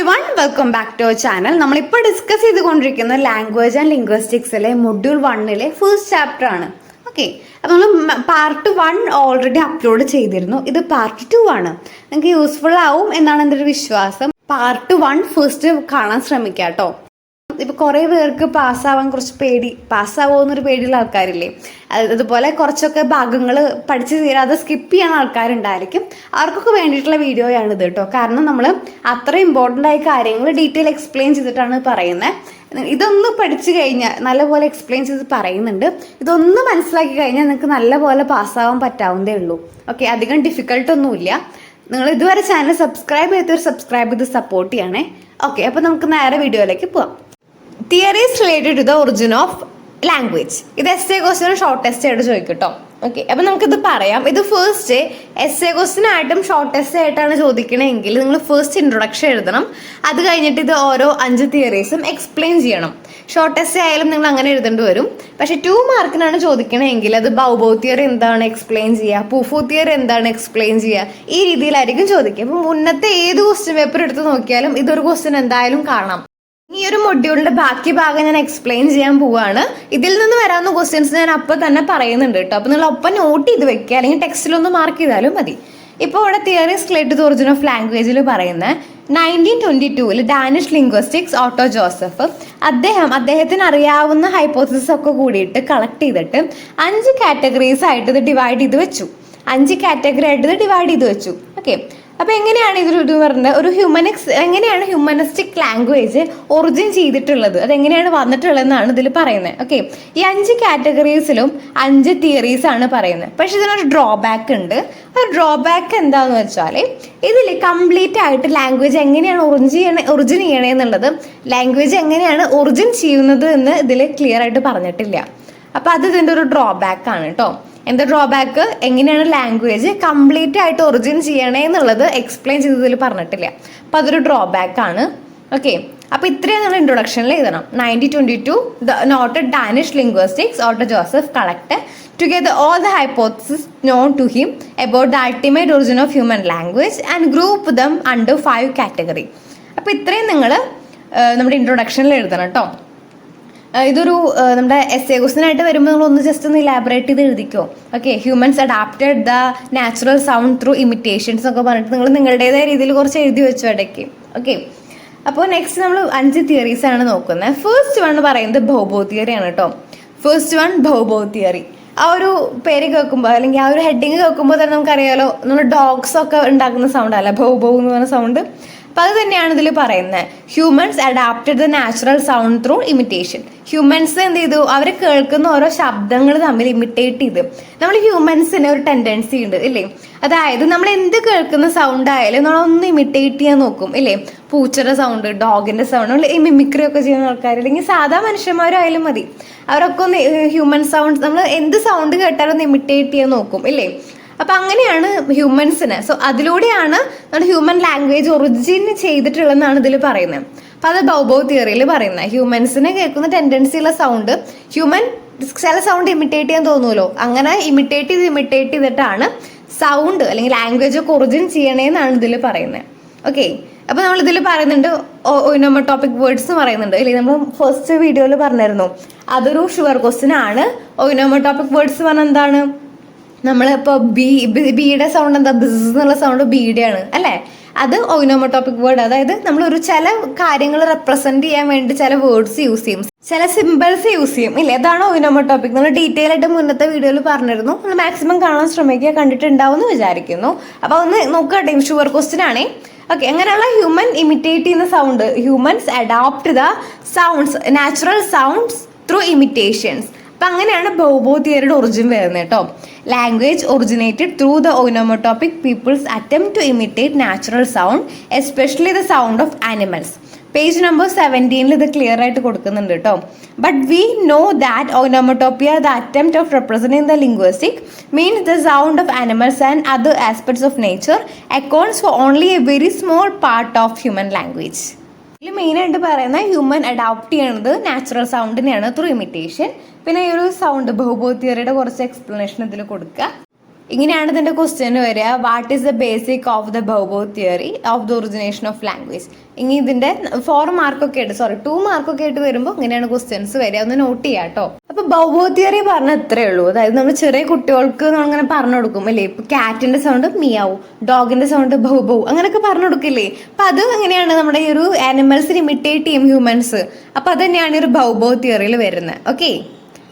everyone, welcome back to our channel. നമ്മളിപ്പോൾ discuss ചെയ്തുകൊണ്ടിരിക്കുന്ന language and ലിംഗ്വിസ്റ്റിക്സിലെ മൊഡ്യൂൾ 1-ലെ ഫസ്റ്റ് ചാപ്റ്റർ ആണ്. ഓക്കെ, അപ്പോൾ നമ്മൾ പാർട്ട് 1 ഓൾറെഡി അപ്ലോഡ് ചെയ്തിരുന്നു. ഇത് പാർട്ട് 2 ആണ്. നിങ്ങൾക്ക് യൂസ്ഫുൾ ആവും എന്നാണ് എൻ്റെ ഒരു വിശ്വാസം. പാർട്ട് 1 ഫസ്റ്റ് കാണാൻ ശ്രമിക്കാം കേട്ടോ. ഇപ്പൊ കുറെ പേർക്ക് പാസ്സാവാൻ കുറച്ച് പാസ്സാവോ എന്നൊരു പേടിയുള്ള ആൾക്കാരില്ലേ, അതുപോലെ കുറച്ചൊക്കെ ഭാഗങ്ങൾ പഠിച്ചു തീരാതെ സ്കിപ്പ് ചെയ്യുന്ന ആൾക്കാരുണ്ടായിരിക്കും. അവർക്കൊക്കെ വേണ്ടിയിട്ടുള്ള വീഡിയോയാണ് ഇത് കേട്ടോ. കാരണം നമ്മൾ അത്ര ഇമ്പോർട്ടൻ്റ് ആയ കാര്യങ്ങൾ ഡീറ്റെയിൽ എക്സ്പ്ലെയിൻ ചെയ്തിട്ടാണ് പറയുന്നത്. ഇതൊന്ന് പഠിച്ചു കഴിഞ്ഞാൽ നല്ലപോലെ എക്സ്പ്ലെയിൻ ചെയ്ത് പറയുന്നുണ്ട്. ഇതൊന്ന് മനസ്സിലാക്കി കഴിഞ്ഞാൽ നിങ്ങൾക്ക് നല്ലപോലെ പാസ്സാവാൻ പറ്റാവുന്നതേ ഉള്ളൂ. ഓക്കെ, അധികം ഡിഫിക്കൽട്ടൊന്നുമില്ല. നിങ്ങൾ ഇതുവരെ ചാനൽ സബ്സ്ക്രൈബ് ചെയ്ത് സപ്പോർട്ട് ചെയ്യണേ. ഓക്കെ, അപ്പോൾ നമുക്ക് നേരെ വീഡിയോയിലേക്ക് പോവാം. Theories related to the origin of language. ഇത് essay question ഷോർട്ട് ടെസ്റ്റ് ആയിട്ട് ചോദിക്കും കേട്ടോ. ഓക്കെ, അപ്പം നമുക്കിത് പറയാം. ഇത് ഫസ്റ്റ് essay question ആയിട്ടും ഷോർട്ട് ടെസ്റ്റ് ആയിട്ടാണ് ചോദിക്കണമെങ്കിൽ നിങ്ങൾ ഫസ്റ്റ് ഇൻട്രൊഡക്ഷൻ എഴുതണം. അത് കഴിഞ്ഞിട്ട് ഇത് ഓരോ 5 തിയറീസും എക്സ്പ്ലെയിൻ ചെയ്യണം. ഷോർട്ട് ടെസ്റ്റ് ആയാലും നിങ്ങൾ അങ്ങനെ എഴുതേണ്ടി വരും. പക്ഷെ 2 മാർക്കിനാണ് ചോദിക്കണമെങ്കിൽ അത് ബൗബോ തിയറി എന്താണ് എക്സ്പ്ലെയിൻ ചെയ്യുക, പൂഫോ തിയറി എന്താണ് എക്സ്പ്ലെയിൻ ചെയ്യുക, ഈ രീതിയിലായിരിക്കും ചോദിക്കുക. അപ്പം മുന്നത്തെ ഏത് ക്വസ്റ്റ്യൻ പേപ്പർ എടുത്ത് നോക്കിയാലും ഇതൊരു ക്വസ്റ്റ്യൻ എന്തായാലും കാണാം. ഈ ഒരു മൊഡ്യൂളിന്റെ ബാക്കി ഭാഗം ഞാൻ എക്സ്പ്ലെയിൻ ചെയ്യാൻ പോവാണ്. ഇതിൽ നിന്ന് വരാവുന്ന ക്വസ്റ്റ്യൻസ് ഞാൻ അപ്പം തന്നെ പറയുന്നുണ്ട് കേട്ടോ. അപ്പം നിങ്ങൾ ഒപ്പം നോട്ട് ചെയ്ത് വെക്കുക, അല്ലെങ്കിൽ ടെക്സ്റ്റിലൊന്ന് മാർക്ക് ചെയ്താലും മതി. ഇപ്പോൾ ഇവിടെ theories related to the origin of ലാംഗ്വേജിൽ പറയുന്ന 1922 ഡാനിഷ് ലിംഗ്വിസ്റ്റിക്സ് ഓട്ടോ ജോസഫ് അദ്ദേഹത്തിന് അറിയാവുന്ന ഹൈപ്പോസിസ് ഒക്കെ കൂടിയിട്ട് കളക്ട് ചെയ്തിട്ട് 5 കാറ്റഗറീസ് ആയിട്ട് ഇത് ഡിവൈഡ് ചെയ്ത് വെച്ചു. 5 കാറ്റഗറി ആയിട്ട് ഇത് ഡിവൈഡ് ചെയ്ത് വെച്ചു. ഓക്കെ, അപ്പൊ എങ്ങനെയാണ് ഇത് പറഞ്ഞത്, എങ്ങനെയാണ് ഹ്യൂമനിസ്റ്റിക് ലാംഗ്വേജ് ഒറിജിൻ ചെയ്തിട്ടുള്ളത്, അതെങ്ങനെയാണ് വന്നിട്ടുള്ളതെന്നാണ് ഇതിൽ പറയുന്നത്. ഓക്കെ, ഈ 5 കാറ്റഗറീസിലും 5 തിയറീസ് ആണ് പറയുന്നത്. പക്ഷെ ഇതിനൊരു ഡ്രോബാക്ക് ഉണ്ട്. ആ ഡ്രോബാക്ക് എന്താന്ന് വെച്ചാൽ ഇതിൽ കംപ്ലീറ്റ് ആയിട്ട് ലാംഗ്വേജ് എങ്ങനെയാണ് ഒറിജിൻ ചെയ്യണേ എന്നുള്ളത്, ലാംഗ്വേജ് എങ്ങനെയാണ് ഒറിജിൻ ചെയ്യുന്നത് എന്ന് ഇതിൽ ക്ലിയർ ആയിട്ട് പറഞ്ഞിട്ടില്ല. അപ്പൊ അത് ഇതിന്റെ ഒരു ഡ്രോബാക്ക് ആണ് കേട്ടോ. എന്താ ഡ്രോബാക്ക്, എങ്ങനെയാണ് ലാംഗ്വേജ് കംപ്ലീറ്റ് ആയിട്ട് ഒറിജിൻ ചെയ്യണേ എന്നുള്ളത് എക്സ്പ്ലെയിൻ ചെയ്തതിൽ പറഞ്ഞിട്ടില്ല. അപ്പൊ അതൊരു ഡ്രോബാക്ക് ആണ്. ഓക്കെ, അപ്പൊ ഇത്രയും നമ്മൾ ഇൻട്രൊഡക്ഷനിൽ എഴുതണം. 1922 noted Danish linguistics auto Joseph collect together all the hypotheses known to him about the ultimate origin of human language and group them under 5 category. അപ്പൊ ഇത്രയും നിങ്ങൾ നമ്മുടെ ഇൻട്രൊഡക്ഷനിൽ എഴുതണം കേട്ടോ. ഇതൊരു നമ്മുടെ essay question ആയിട്ട് വരുമ്പോൾ നിങ്ങൾ ഒന്ന് ജസ്റ്റ് ഒന്ന് ഇലാബറേറ്റ് ചെയ്ത് എഴുതിക്കോ. Okay, humans adapted the natural sound through imitations ഒക്കെ പറഞ്ഞിട്ട് നിങ്ങൾ നിങ്ങളുടേതായ രീതിയിൽ കുറച്ച് എഴുതി വെച്ചു ഇടയ്ക്ക്. ഓക്കെ, അപ്പോൾ നെക്സ്റ്റ് നമ്മൾ 5 തിയറീസ് ആണ് നോക്കുന്നത്. ഫസ്റ്റ് വൺ പറയുന്നത് ബൗബോ തിയറി ആണ് കേട്ടോ. First one bow wow theory. ആ ഒരു പേര് കേൾക്കുമ്പോൾ അല്ലെങ്കിൽ ആ ഒരു ഹെഡിങ് കേൾക്കുമ്പോൾ തന്നെ നമുക്കറിയാലോ, നമ്മൾ ഡോഗ്സ് ഒക്കെ ഉണ്ടാക്കുന്ന സൗണ്ട് അല്ല ബൗബോ എന്ന് പറഞ്ഞ സൗണ്ട്. അപ്പം അത് തന്നെയാണ് ഇതിൽ പറയുന്നത്. Humans adapted the natural sound through imitation. Humans എന്ത് ചെയ്തു, അവർ കേൾക്കുന്ന ഓരോ ശബ്ദങ്ങൾ തമ്മിൽ ഇമിറ്റേറ്റ് ചെയ്ത്. നമ്മൾ ഹ്യൂമൻസിന് ഒരു ടെൻഡൻസി ഉണ്ട് ഇല്ലേ, അതായത് നമ്മൾ എന്ത് കേൾക്കുന്ന സൗണ്ട് ആയാലും നമ്മളൊന്ന് ഇമിറ്റേറ്റ് ചെയ്യാൻ നോക്കും ഇല്ലേ. പൂച്ചയുടെ സൗണ്ട്, ഡോഗിന്റെ സൗണ്ട്, നമ്മൾ ഈ മിമിക്രി ഒക്കെ ചെയ്യുന്ന ആൾക്കാർ, അല്ലെങ്കിൽ സാധാ മനുഷ്യന്മാരായാലും മതി, അവരൊക്കെ ഒന്ന് ഹ്യൂമൻ സൗണ്ട്, നമ്മൾ എന്ത് സൗണ്ട് കേട്ടാലും ഒന്ന് ഇമിറ്റേറ്റ് ചെയ്യാൻ നോക്കും ഇല്ലേ. അപ്പൊ അങ്ങനെയാണ് ഹ്യൂമൻസിന്. സോ അതിലൂടെയാണ് നമ്മുടെ ഹ്യൂമൻ ലാംഗ്വേജ് ഒറിജിൻ ചെയ്തിട്ടുള്ളതെന്നാണ് ഇതിൽ പറയുന്നത്. അപ്പൊ അത് ബൗബോ തിയറിയിൽ പറയുന്നത്. ഹ്യൂമൻസിന് കേൾക്കുന്ന ടെൻഡൻസി ഉള്ള സൗണ്ട് ഹ്യൂമൻ ചില സൗണ്ട് ഇമിറ്റേറ്റ് ചെയ്യാൻ തോന്നുമല്ലോ, അങ്ങനെ ഇമിറ്റേറ്റ് ചെയ്തിട്ടാണ് സൗണ്ട് അല്ലെങ്കിൽ ലാംഗ്വേജ് ഒക്കെ ഒറിജിൻ ചെയ്യണേന്നാണ് ഇതിൽ പറയുന്നത്. ഓക്കെ, അപ്പൊ നമ്മൾ ഇതിൽ പറയുന്നുണ്ട് ഒയിനോമോട്ടോപിക് വേർഡ്സ് പറയുന്നുണ്ട് അല്ലെങ്കിൽ നമ്മൾ ഫസ്റ്റ് വീഡിയോയിൽ പറഞ്ഞിരുന്നു. അതൊരു ഷുവർ ക്വസ്റ്റ്യൻ ആണ്. ഒയിനോമോട്ടോപിക് വേർഡ്സ് പറഞ്ഞാൽ എന്താണ്, നമ്മളിപ്പോ ബിയുടെ സൗണ്ട് എന്താ, ബിസ് എന്നുള്ള സൗണ്ട് ബിയുടെ ആണ് അല്ലെ. അത് ഒയിനോമോട്ടോപിക് വേർഡ്, അതായത് നമ്മൾ ഒരു ചില കാര്യങ്ങൾ റെപ്രസെന്റ് ചെയ്യാൻ വേണ്ടി ചില വേർഡ്സ് യൂസ് ചെയ്യും, ചില സിമ്പിൾസ് യൂസ് ചെയ്യും ഇല്ലേ. അതാണ് ഒയിനോമോട്ടോപിക്. നമ്മൾ ഡീറ്റെയിൽ ആയിട്ട് മുന്നത്തെ വീഡിയോയിൽ പറഞ്ഞിരുന്നു. നമ്മൾ മാക്സിമം കാണാൻ ശ്രമിക്കുക, കണ്ടിട്ടുണ്ടാവും എന്ന് വിചാരിക്കുന്നു. അപ്പൊ ഒന്ന് നോക്കട്ടെ, ഷുവർ ക്വസ്റ്റ്യൻ ആണേ. ഓക്കെ, അങ്ങനെയുള്ള ഹ്യൂമൻ ഇമിറ്റേറ്റ് ചെയ്യുന്ന sound, humans adapt the sounds natural sounds through imitations. അപ്പം അങ്ങനെയാണ് ബൗബോ തിയറിയുടെ ഒറിജിൻ വരുന്നത് കേട്ടോ. Language originated through the onomatopoeic people's attempt to imitate natural sound especially the sound of animals. Page number 17 ഇത് clear ആയിട്ട് കൊടുക്കുന്നുണ്ട് കേട്ടോ. But we know that onomatopoeia the attempt of representing the linguistic means the sound of animals and other aspects of nature accounts for only A very small part of human language. ഇതിൽ മെയിനായിട്ട് പറയുന്ന human adapt ചെയ്യണത് natural സൗണ്ടിനെയാണ് through imitation. പിന്നെ ഈ ഒരു sound ബൗബോ തിയറിയുടെ കുറച്ച് explanation ഇതിൽ കൊടുക്കുക. ഇങ്ങനെയാണ് ഇതിന്റെ ക്വസ്റ്റ്യൻ വരിക. What is the basic of the bow wow theory of the origination of language. ഇനി ഇതിന്റെ 4 മാർക്കൊക്കെ ആയിട്ട് 2 മാർക്കൊക്കെ ആയിട്ട് വരുമ്പോൾ ഇങ്ങനെയാണ് ക്വസ്റ്റ്യൻസ് വരിക. ഒന്ന് നോട്ട് ചെയ്യാം കേട്ടോ. അപ്പൊ ബൗബോ തിയറി പറഞ്ഞ ഇത്രേ ഉള്ളൂ. അതായത് നമ്മൾ ചെറിയ കുട്ടികൾക്ക് നമ്മളിങ്ങനെ പറഞ്ഞു കൊടുക്കും അല്ലേ. ഇപ്പൊ കാറ്റിന്റെ സൗണ്ട് മിയാവും, ഡോഗിന്റെ സൗണ്ട് ബൗ ബൗ, അങ്ങനെയൊക്കെ പറഞ്ഞു കൊടുക്കില്ലേ. അപ്പൊ അത് എങ്ങനെയാണ് നമ്മുടെ ഈ ഒരു ആനിമൽസിന് ഇമിറ്റേറ്റ് ചെയ്യും ഹ്യൂമൻസ്. അപ്പൊ അത് തന്നെയാണ് ഈ ഒരു ബൗബോ തിയറിയിൽ വരുന്നത്. ഓക്കെ,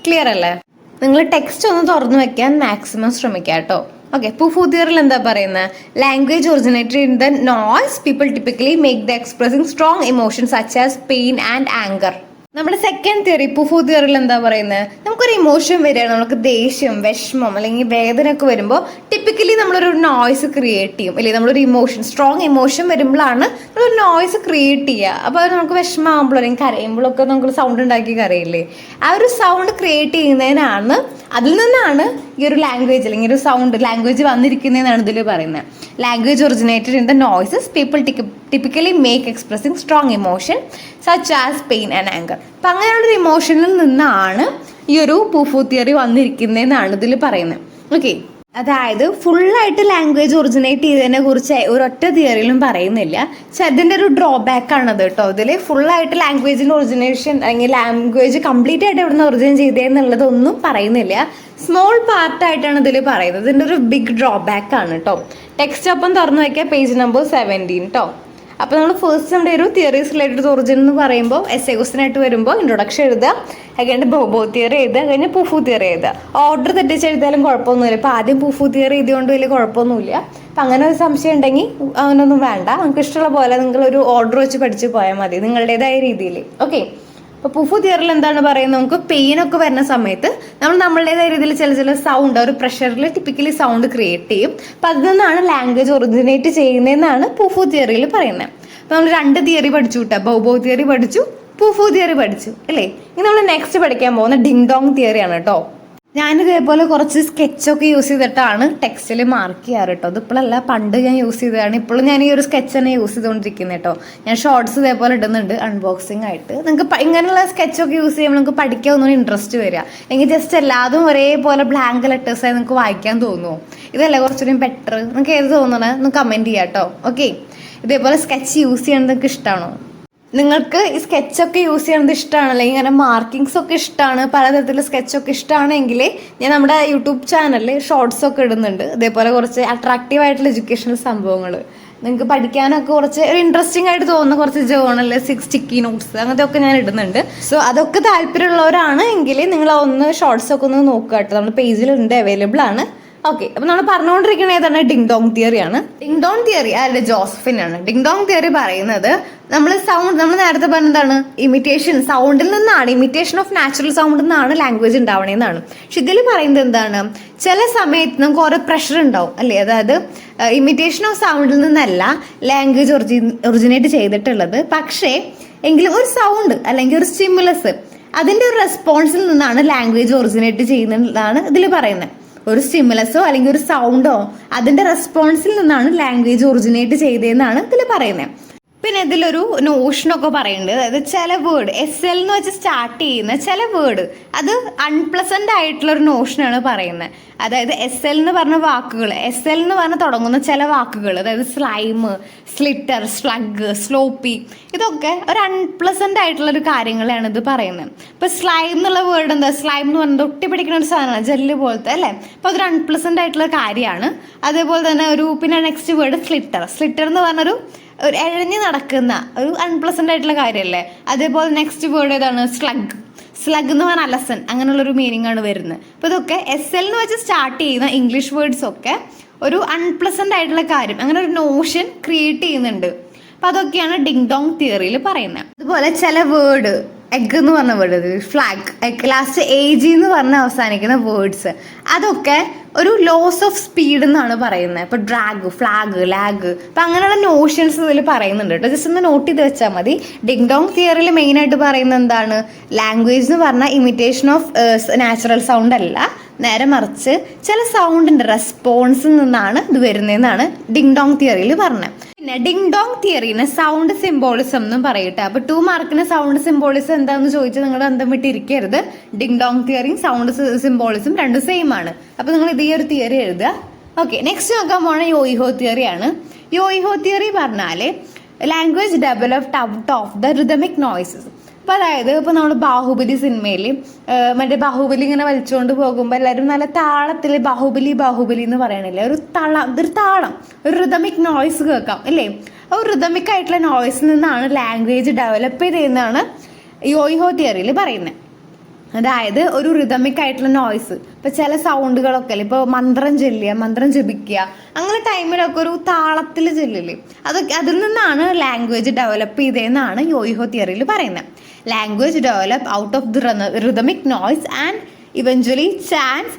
ക്ലിയർ അല്ലേ? നിങ്ങൾ ടെക്സ്റ്റ് ഒന്ന് തുറന്നു വെക്കാൻ മാക്സിമം ശ്രമിക്കുക കേട്ടോ. ഓക്കെ, പുഫു തിയറിയിൽ എന്താ പറയുന്നത്? Language originated in the noise people typically make the expressing strong emotions such as pain and anchor. നമ്മുടെ സെക്കൻഡ് തിയറി പുഫു തിയറിയിൽ എന്താ പറയുന്നത്? നമുക്കൊരു ഇമോഷൻ വരികയാണ്, നമുക്ക് ദേഷ്യം, വിഷമം അല്ലെങ്കിൽ വേദന ഒക്കെ വരുമ്പോൾ ടിപ്പിക്കലി നമ്മളൊരു നോയ്സ് ക്രിയേറ്റ് ചെയ്യും അല്ലേ. നമ്മളൊരു ഇമോഷൻ, സ്ട്രോങ് ഇമോഷൻ വരുമ്പോഴാണ് നമ്മളൊരു നോയ്സ് ക്രിയേറ്റ് ചെയ്യുക. അപ്പോൾ അത് നമുക്ക് വിഷമമാകുമ്പോഴോ അല്ലെങ്കിൽ കരയുമ്പോഴൊക്കെ നമുക്ക് സൗണ്ട് ഉണ്ടാക്കി കരയില്ലേ. ആ ഒരു സൗണ്ട് ക്രിയേറ്റ് ചെയ്യുന്നതിനാണ്, അതിൽ നിന്നാണ് ഈ ഒരു ലാംഗ്വേജ് അല്ലെങ്കിൽ ഒരു സൗണ്ട് ലാംഗ്വേജ് വന്നിരിക്കുന്നതെന്നാണ് ഇതിൽ പറയുന്നത്. Language originated in the noises people typically make expressing strong emotion such as pain and anchor. അപ്പം അങ്ങനെയുള്ളൊരു ഇമോഷനിൽ നിന്നാണ് ഈ ഒരു പുഫു തിയറി വന്നിരിക്കുന്നതെന്നാണ് ഇതിൽ പറയുന്നത്. ഓക്കെ, അതായത് ഫുള്ളായിട്ട് ലാംഗ്വേജ് ഒറിജിനേറ്റ് ചെയ്തതിനെ കുറിച്ച് ഒരൊറ്റ തിയറിയിലും പറയുന്നില്ല. പക്ഷെ അതിൻ്റെ ഒരു ഡ്രോബാക്ക് ആണത് കേട്ടോ. ഇതിൽ ഫുള്ളായിട്ട് ലാംഗ്വേജിൻ്റെ ഒറിജിനേഷൻ അല്ലെങ്കിൽ ലാംഗ്വേജ് കംപ്ലീറ്റ് ആയിട്ട് എവിടെ നിന്ന് ഒറിജിനേറ്റ് ചെയ്തതെന്നുള്ളതൊന്നും പറയുന്നില്ല. സ്മോൾ പാർട്ടായിട്ടാണ് ഇതിൽ പറയുന്നത്. ഇതിൻ്റെ ഒരു ബിഗ് ഡ്രോബാക്ക് ആണ് കേട്ടോ. ടെക്സ്റ്റ് ഒപ്പം തുറന്നു വയ്ക്കുക, പേജ് നമ്പർ 17 കേട്ടോ. അപ്പോൾ നമ്മൾ ഫസ്റ്റ് നമ്മുടെ ഒരു തിയറീസ് റിലേറ്റഡ് ഒറിജിൻ എന്ന് പറയുമ്പോൾ എസ് എ ക്വസ്റ്റൻ ആയിട്ട് വരുമ്പോൾ ഇൻട്രൊഡക്ഷൻ എഴുതുക, കഴിഞ്ഞിട്ട് ബൗബോ തിയറി എഴുതുക, കഴിഞ്ഞ് പുഫു തിയറി എഴുതുക. ഓർഡർ തെറ്റിച്ച് എഴുതിയാലും കുഴപ്പമൊന്നുമില്ല. ഇപ്പോൾ ആദ്യം പുഫു തിയറി എഴുതിയോണ്ട് വലിയ കുഴപ്പമൊന്നുമില്ല. അപ്പം അങ്ങനെ ഒരു സംശയം ഉണ്ടെങ്കിൽ അങ്ങനെയൊന്നും വേണ്ട. നമുക്ക് ഇഷ്ടമുള്ള പോലെ നിങ്ങളൊരു ഓർഡർ വെച്ച് പഠിച്ച് പോയാൽ മതി നിങ്ങളുടേതായ രീതിയിൽ. ഓക്കെ, അപ്പോൾ പുഫു തിയറിൽ എന്താണ് പറയുന്നത്? നമുക്ക് പെയിൻ ഒക്കെ വരുന്ന സമയത്ത് നമ്മൾ നമ്മളുടേതായ രീതിയിൽ ചില സൗണ്ട്, ഒരു പ്രഷറിൽ ടിപ്പിക്കലി സൗണ്ട് ക്രിയേറ്റ് ചെയ്യും. അപ്പം അതിൽ നിന്നാണ് ലാംഗ്വേജ് ഒറിജിനേറ്റ് ചെയ്യുന്നതെന്നാണ് പുഫു തിയറിയിൽ പറയുന്നത്. അപ്പോൾ നമ്മൾ 2 തിയറി പഠിച്ചു കേട്ടോ. ബൗബോ തിയറി പഠിച്ചു, പുഫു തിയറി പഠിച്ചു അല്ലേ. ഇനി നമ്മൾ നെക്സ്റ്റ് പഠിക്കാൻ പോകുന്ന ഡിങ് ഡോങ് തിയറിയാണ് കേട്ടോ. ഞാനിതേപോലെ കുറച്ച് സ്കെച്ചൊക്കെ യൂസ് ചെയ്തിട്ടാണ് ടെക്സ്റ്റിൽ മാർക്ക് ചെയ്യാറ് കേട്ടോ. ഇതിപ്പോഴല്ല, പണ്ട് ഞാൻ യൂസ് ചെയ്തതാണ്. ഇപ്പോഴും ഞാൻ ഈ ഒരു സ്കെച്ച് തന്നെ യൂസ് ചെയ്തുകൊണ്ടിരിക്കുന്നത് കേട്ടോ. ഞാൻ ഷോർട്സ് ഇതേപോലെ ഇടുന്നുണ്ട് അൺബോക്സിങ് ആയിട്ട്. നിങ്ങൾക്ക് ഇങ്ങനെയുള്ള സ്കെച്ചൊക്കെ യൂസ് ചെയ്യുമ്പോൾ നിങ്ങൾക്ക് പഠിക്കാൻ ഒന്നും ഇൻട്രസ്റ്റ് വരിക. അല്ലെങ്കിൽ ജസ്റ്റ് എല്ലാതും ഒരേപോലെ ബ്ലാങ്ക് ലെറ്റേഴ്സായി നിങ്ങൾക്ക് വായിക്കാൻ തോന്നുമോ? ഇതല്ലേ കുറച്ചുകൂടി ബെറ്റർ? നിങ്ങൾക്ക് ഏത് തോന്നണേ ഒന്ന് കമൻറ്റ് ചെയ്യാം കേട്ടോ. ഓക്കെ, ഇതേപോലെ സ്കെച്ച് യൂസ് ചെയ്യണത് നിങ്ങൾക്ക് ഇഷ്ടമാണോ? നിങ്ങൾക്ക് ഈ സ്കെച്ചൊക്കെ യൂസ് ചെയ്യണത് ഇഷ്ടമാണ്, അല്ലെങ്കിൽ ഇങ്ങനെ മാർക്കിങ്സ് ഒക്കെ ഇഷ്ടമാണ്, പലതരത്തിലുള്ള സ്കെച്ചൊക്കെ ഇഷ്ടമാണെങ്കിൽ ഞാൻ നമ്മുടെ യൂട്യൂബ് ചാനലിൽ ഷോർട്സ് ഒക്കെ ഇടുന്നുണ്ട്. ഇതേപോലെ കുറച്ച് അട്രാക്റ്റീവ് ആയിട്ടുള്ള എഡ്യൂക്കേഷണൽ സംഭവങ്ങൾ, നിങ്ങൾക്ക് പഠിക്കാനൊക്കെ കുറച്ച് ഒരു ഇൻട്രസ്റ്റിംഗ് ആയിട്ട് തോന്നുന്ന കുറച്ച് ജേർണൽ, സ്റ്റിക്കി നോട്ട്സ് അങ്ങനത്തെ ഒക്കെ ഞാൻ ഇടുന്നുണ്ട്. സോ അതൊക്കെ താല്പര്യമുള്ളവരാണ് എങ്കിൽ നിങ്ങൾ ഒന്ന് ഷോർട്സ് ഒക്കെ ഒന്ന് നോക്കുക കേട്ടോ. നമ്മുടെ പേജിലുണ്ട്, അവൈലബിൾ ആണ്. ഓക്കെ, അപ്പൊ നമ്മൾ പറഞ്ഞുകൊണ്ടിരിക്കുന്നത് ഏതാണ്? ഡിങ് ഡോങ് തിയറിയാണ്. ഡിങ് ഡോങ് തിയറി ആരുടെ? ജോസഫിനാണ്. ഡിങ് ഡോങ് തിയറി പറയുന്നത് നമ്മൾ നേരത്തെ പറഞ്ഞതാണ് ഇമിറ്റേഷൻ സൗണ്ടിൽ നിന്നാണ്, ഇമിറ്റേഷൻ ഓഫ് നാച്ചുറൽ സൗണ്ടിൽ നിന്നാണ് ലാംഗ്വേജ് ഉണ്ടാവണേന്നാണ്. പക്ഷെ ഇതിൽ പറയുന്നത് എന്താണ്? ചില സമയത്ത് നമുക്ക് ഓരോ പ്രഷർ ഉണ്ടാവും അല്ലേ. അതായത് ഇമിറ്റേഷൻ ഓഫ് സൗണ്ടിൽ നിന്നല്ല ലാംഗ്വേജ് ഒറിജിനേറ്റ് ചെയ്തിട്ടുള്ളത്. പക്ഷേ എങ്കിലും ഒരു സൗണ്ട് അല്ലെങ്കിൽ ഒരു സ്റ്റിമുലസ്, അതിന്റെ ഒരു റെസ്പോൺസിൽ നിന്നാണ് ലാംഗ്വേജ് ഒറിജിനേറ്റ് ചെയ്യുന്നതാണ് ഇതിൽ പറയുന്നത്. ഒരു സ്റ്റിമുലസോ അല്ലെങ്കിൽ ഒരു സൗണ്ടോ അതിന്റെ റെസ്പോൺസിൽ നിന്നാണ് ലാംഗ്വേജ് ഒറിജിനേറ്റ് ചെയ്തതെന്നാണ് ഇതിൽ പറയുന്നത്. പിന്നെ ഇതിലൊരു നോഷനൊക്കെ പറയുന്നുണ്ട്. അതായത് ചില വേർഡ് SL എന്ന് വെച്ച് സ്റ്റാർട്ട് ചെയ്യുന്ന ചില വേർഡ് അത് അൺപ്ലസന്റ് ആയിട്ടുള്ള ഒരു നോഷനാണ് പറയുന്നത്. അതായത് SL എന്ന് പറഞ്ഞ വാക്കുകൾ, SL എന്ന് പറഞ്ഞ് തുടങ്ങുന്ന ചില വാക്കുകൾ, അതായത് സ്ലൈം, സ്ലിറ്റർ, സ്ലഗ്, സ്ലോപ്പി, ഇതൊക്കെ ഒരു അൺപ്ലസന്റ് ആയിട്ടുള്ള ഒരു കാര്യങ്ങളാണ് ഇത് പറയുന്നത്. ഇപ്പൊ സ്ലൈം എന്നുള്ള വേർഡ് എന്താ? സ്ലൈം എന്ന് പറയുന്നത് ഒട്ടി പിടിക്കുന്ന ഒരു സാധനമാണ്, ജെല്ല് പോലത്തെ അല്ലേ. അപ്പൊ അതൊരു അൺപ്ലസന്റ് ആയിട്ടുള്ള കാര്യമാണ്. അതേപോലെ തന്നെ പിന്നെ നെക്സ്റ്റ് വേർഡ് സ്ലിറ്റർ എന്ന് പറഞ്ഞൊരു ഒരു എഴഞ്ഞ് നടക്കുന്ന ഒരു അൺപ്ലസന്റ് ആയിട്ടുള്ള കാര്യമല്ലേ. അതേപോലെ നെക്സ്റ്റ് വേർഡ് ഏതാണ്? സ്ലഗ് എന്ന് പറഞ്ഞാൽ അലസൻ, അങ്ങനെയുള്ളൊരു മീനിങ് ആണ് വരുന്നത്. അപ്പോൾ ഇതൊക്കെ SL എന്ന് വെച്ച് സ്റ്റാർട്ട് ചെയ്യുന്ന ഇംഗ്ലീഷ് വേർഡ്സ് ഒക്കെ ഒരു അൺപ്ലസന്റ് ആയിട്ടുള്ള കാര്യം, അങ്ങനെ ഒരു നോഷൻ ക്രിയേറ്റ് ചെയ്യുന്നുണ്ട്. അപ്പൊ അതൊക്കെയാണ് ഡിങ് ഡോങ് തിയറിയിൽ പറയുന്നത്. അതുപോലെ ചില വേർഡ്, എഗ് എന്ന് പറഞ്ഞ word, flag, egg, last AG എന്ന് പറഞ്ഞ് അവസാനിക്കുന്ന വേർഡ്സ്, അതൊക്കെ ഒരു ലോസ് ഓഫ് സ്പീഡ് എന്നാണ് പറയുന്നത്. ഇപ്പൊ ഡ്രാഗ്, ഫ്ലാഗ്, ലാഗ്, അപ്പൊ അങ്ങനെയുള്ള നോഷൻസ് ഇതിൽ പറയുന്നുണ്ട് കേട്ടോ. ജസ്റ്റ് ഒന്ന് നോട്ട് ചെയ്ത് വെച്ചാൽ മതി. ഡിങ് ഡോങ് തിയറിയിൽ മെയിൻ ആയിട്ട് പറയുന്നത് എന്താണ്? ലാംഗ്വേജ് എന്ന് പറഞ്ഞാൽ ഇമിറ്റേഷൻ ഓഫ് നാച്ചുറൽ സൗണ്ട് അല്ല, നേരെ മറിച്ച് ചില സൗണ്ടിന്റെ റെസ്പോൺസിൽ നിന്നാണ് ഇത് വരുന്നതെന്നാണ് ഡിങ് ഡോങ് തിയറിയിൽ പറഞ്ഞത്. പിന്നെ ഡിങ് ഡോങ് തിയറിന് സൗണ്ട് സിംബോളിസം എന്നും പറയട്ടെ. അപ്പൊ 2 മാർക്കിന് സൗണ്ട് സിംബോളിസം എന്താണെന്ന് ചോദിച്ചാൽ നിങ്ങൾ അന്തം വിട്ടിരിക്കരുത്. ഡിങ് ഡോങ് തിയറിയും സൗണ്ട് സിംബോളിസം രണ്ടും സെയിം ആണ്. അപ്പോൾ നിങ്ങൾ ഈ ഒരു തിയറി എഴുതുക. ഓക്കെ, നെക്സ്റ്റ് നോക്കാൻ പോണ യോയിഹോ തിയറിയാണ്. യോയിഹോ തിയറി പറഞ്ഞാൽ language developed out of the rhythmic noises. അപ്പോൾ അതായത് ഇപ്പോൾ നമ്മൾ ബാഹുബലി സിനിമയിൽ മറ്റേ ബാഹുബലി ഇങ്ങനെ വലിച്ചുകൊണ്ട് പോകുമ്പോൾ എല്ലാവരും നല്ല താളത്തിൽ ബാഹുബലി ബാഹുബലി എന്ന് പറയണില്ലേ, ഒരു താളം, ഒരു റിതമിക് നോയ്സ് കേൾക്കാം അല്ലേ. ആ ഒരു റിതമിക് ആയിട്ടുള്ള നോയ്സിൽ നിന്നാണ് ലാംഗ്വേജ് ഡെവലപ്പ് ചെയ്തതെന്നാണ് യോയിഹോ തിയറിയിൽ പറയുന്നത്. അതായത് ഒരു റിതമിക് ആയിട്ടുള്ള നോയ്സ്, ഇപ്പം ചില സൗണ്ടുകളൊക്കെ അല്ലേ, ഇപ്പോൾ മന്ത്രം ജപിക്കുക, അങ്ങനെ ടൈമിലൊക്കെ ഒരു താളത്തിൽ ചെല്ലില്ലേ, അതിൽ നിന്നാണ് ലാംഗ്വേജ് ഡെവലപ്പ് ചെയ്തതെന്നാണ് യോയിഹോ തിയറിയിൽ പറയുന്നത്. Language develop out of the rhythmic noise and eventually chants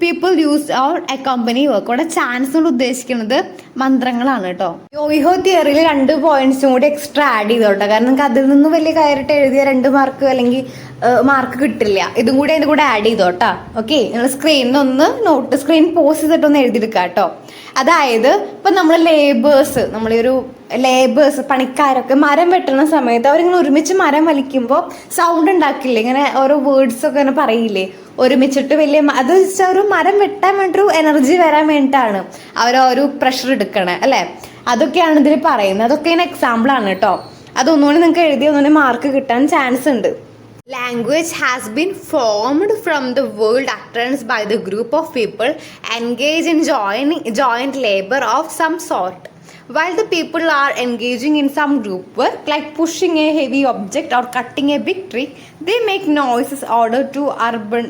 people use or accompany work. ഇവിടെ ചാൻസ് കൊണ്ട് ഉദ്ദേശിക്കുന്നത് മന്ത്രങ്ങളാണ് കേട്ടോ. യോയിഹോ തിയറിയിൽ 2 പോയിന്റ്സും കൂടി എക്സ്ട്രാ ആഡ് ചെയ്തോട്ടെ, കാരണം നിങ്ങൾക്ക് അതിൽ നിന്ന് വലിയ കാര്യമായിട്ട് എഴുതിയ 2 മാർക്ക് അല്ലെങ്കിൽ മാർക്ക് കിട്ടില്ല. ഇതും കൂടി അതിൻ്റെ കൂടെ ആഡ് ചെയ്തോട്ടാ. ഓക്കെ, നിങ്ങൾ സ്ക്രീനിൽ ഒന്ന് സ്ക്രീൻ പോസ് ചെയ്തിട്ടൊന്ന് എഴുതിയെടുക്കുക കേട്ടോ. അതായത് ഇപ്പം നമ്മൾ ലേബേഴ്സ് പണിക്കാരൊക്കെ മരം വെട്ടുന്ന സമയത്ത് അവരിങ്ങനെ ഒരുമിച്ച് മരം വലിക്കുമ്പോൾ സൗണ്ട് ഉണ്ടാക്കില്ലേ, ഇങ്ങനെ ഓരോ വേർഡ്സ് ഒക്കെ ഇങ്ങനെ പറയില്ലേ ഒരുമിച്ചിട്ട് അത് ഒരു മരം വെട്ടാൻ വേണ്ടിയൊരു എനർജി വരാൻ വേണ്ടിയിട്ടാണ് അവരൊരു പ്രഷർ എടുക്കണേ അല്ലേ. അതൊക്കെയാണ് ഇതിൽ പറയുന്നത്. അതൊക്കെ ഇങ്ങനെ എക്സാമ്പിൾ ആണ് കേട്ടോ. അതൊന്നുകൂടി നിങ്ങൾക്ക് എഴുതി ഒന്നുകൂടി മാർക്ക് കിട്ടാൻ ചാൻസ് ഉണ്ട്. Language has been formed from the word utterance by the group of people engaged in joint labor of some sort. While the people are engaging in some group work like pushing a heavy object or cutting a big tree, they make noises in order to urban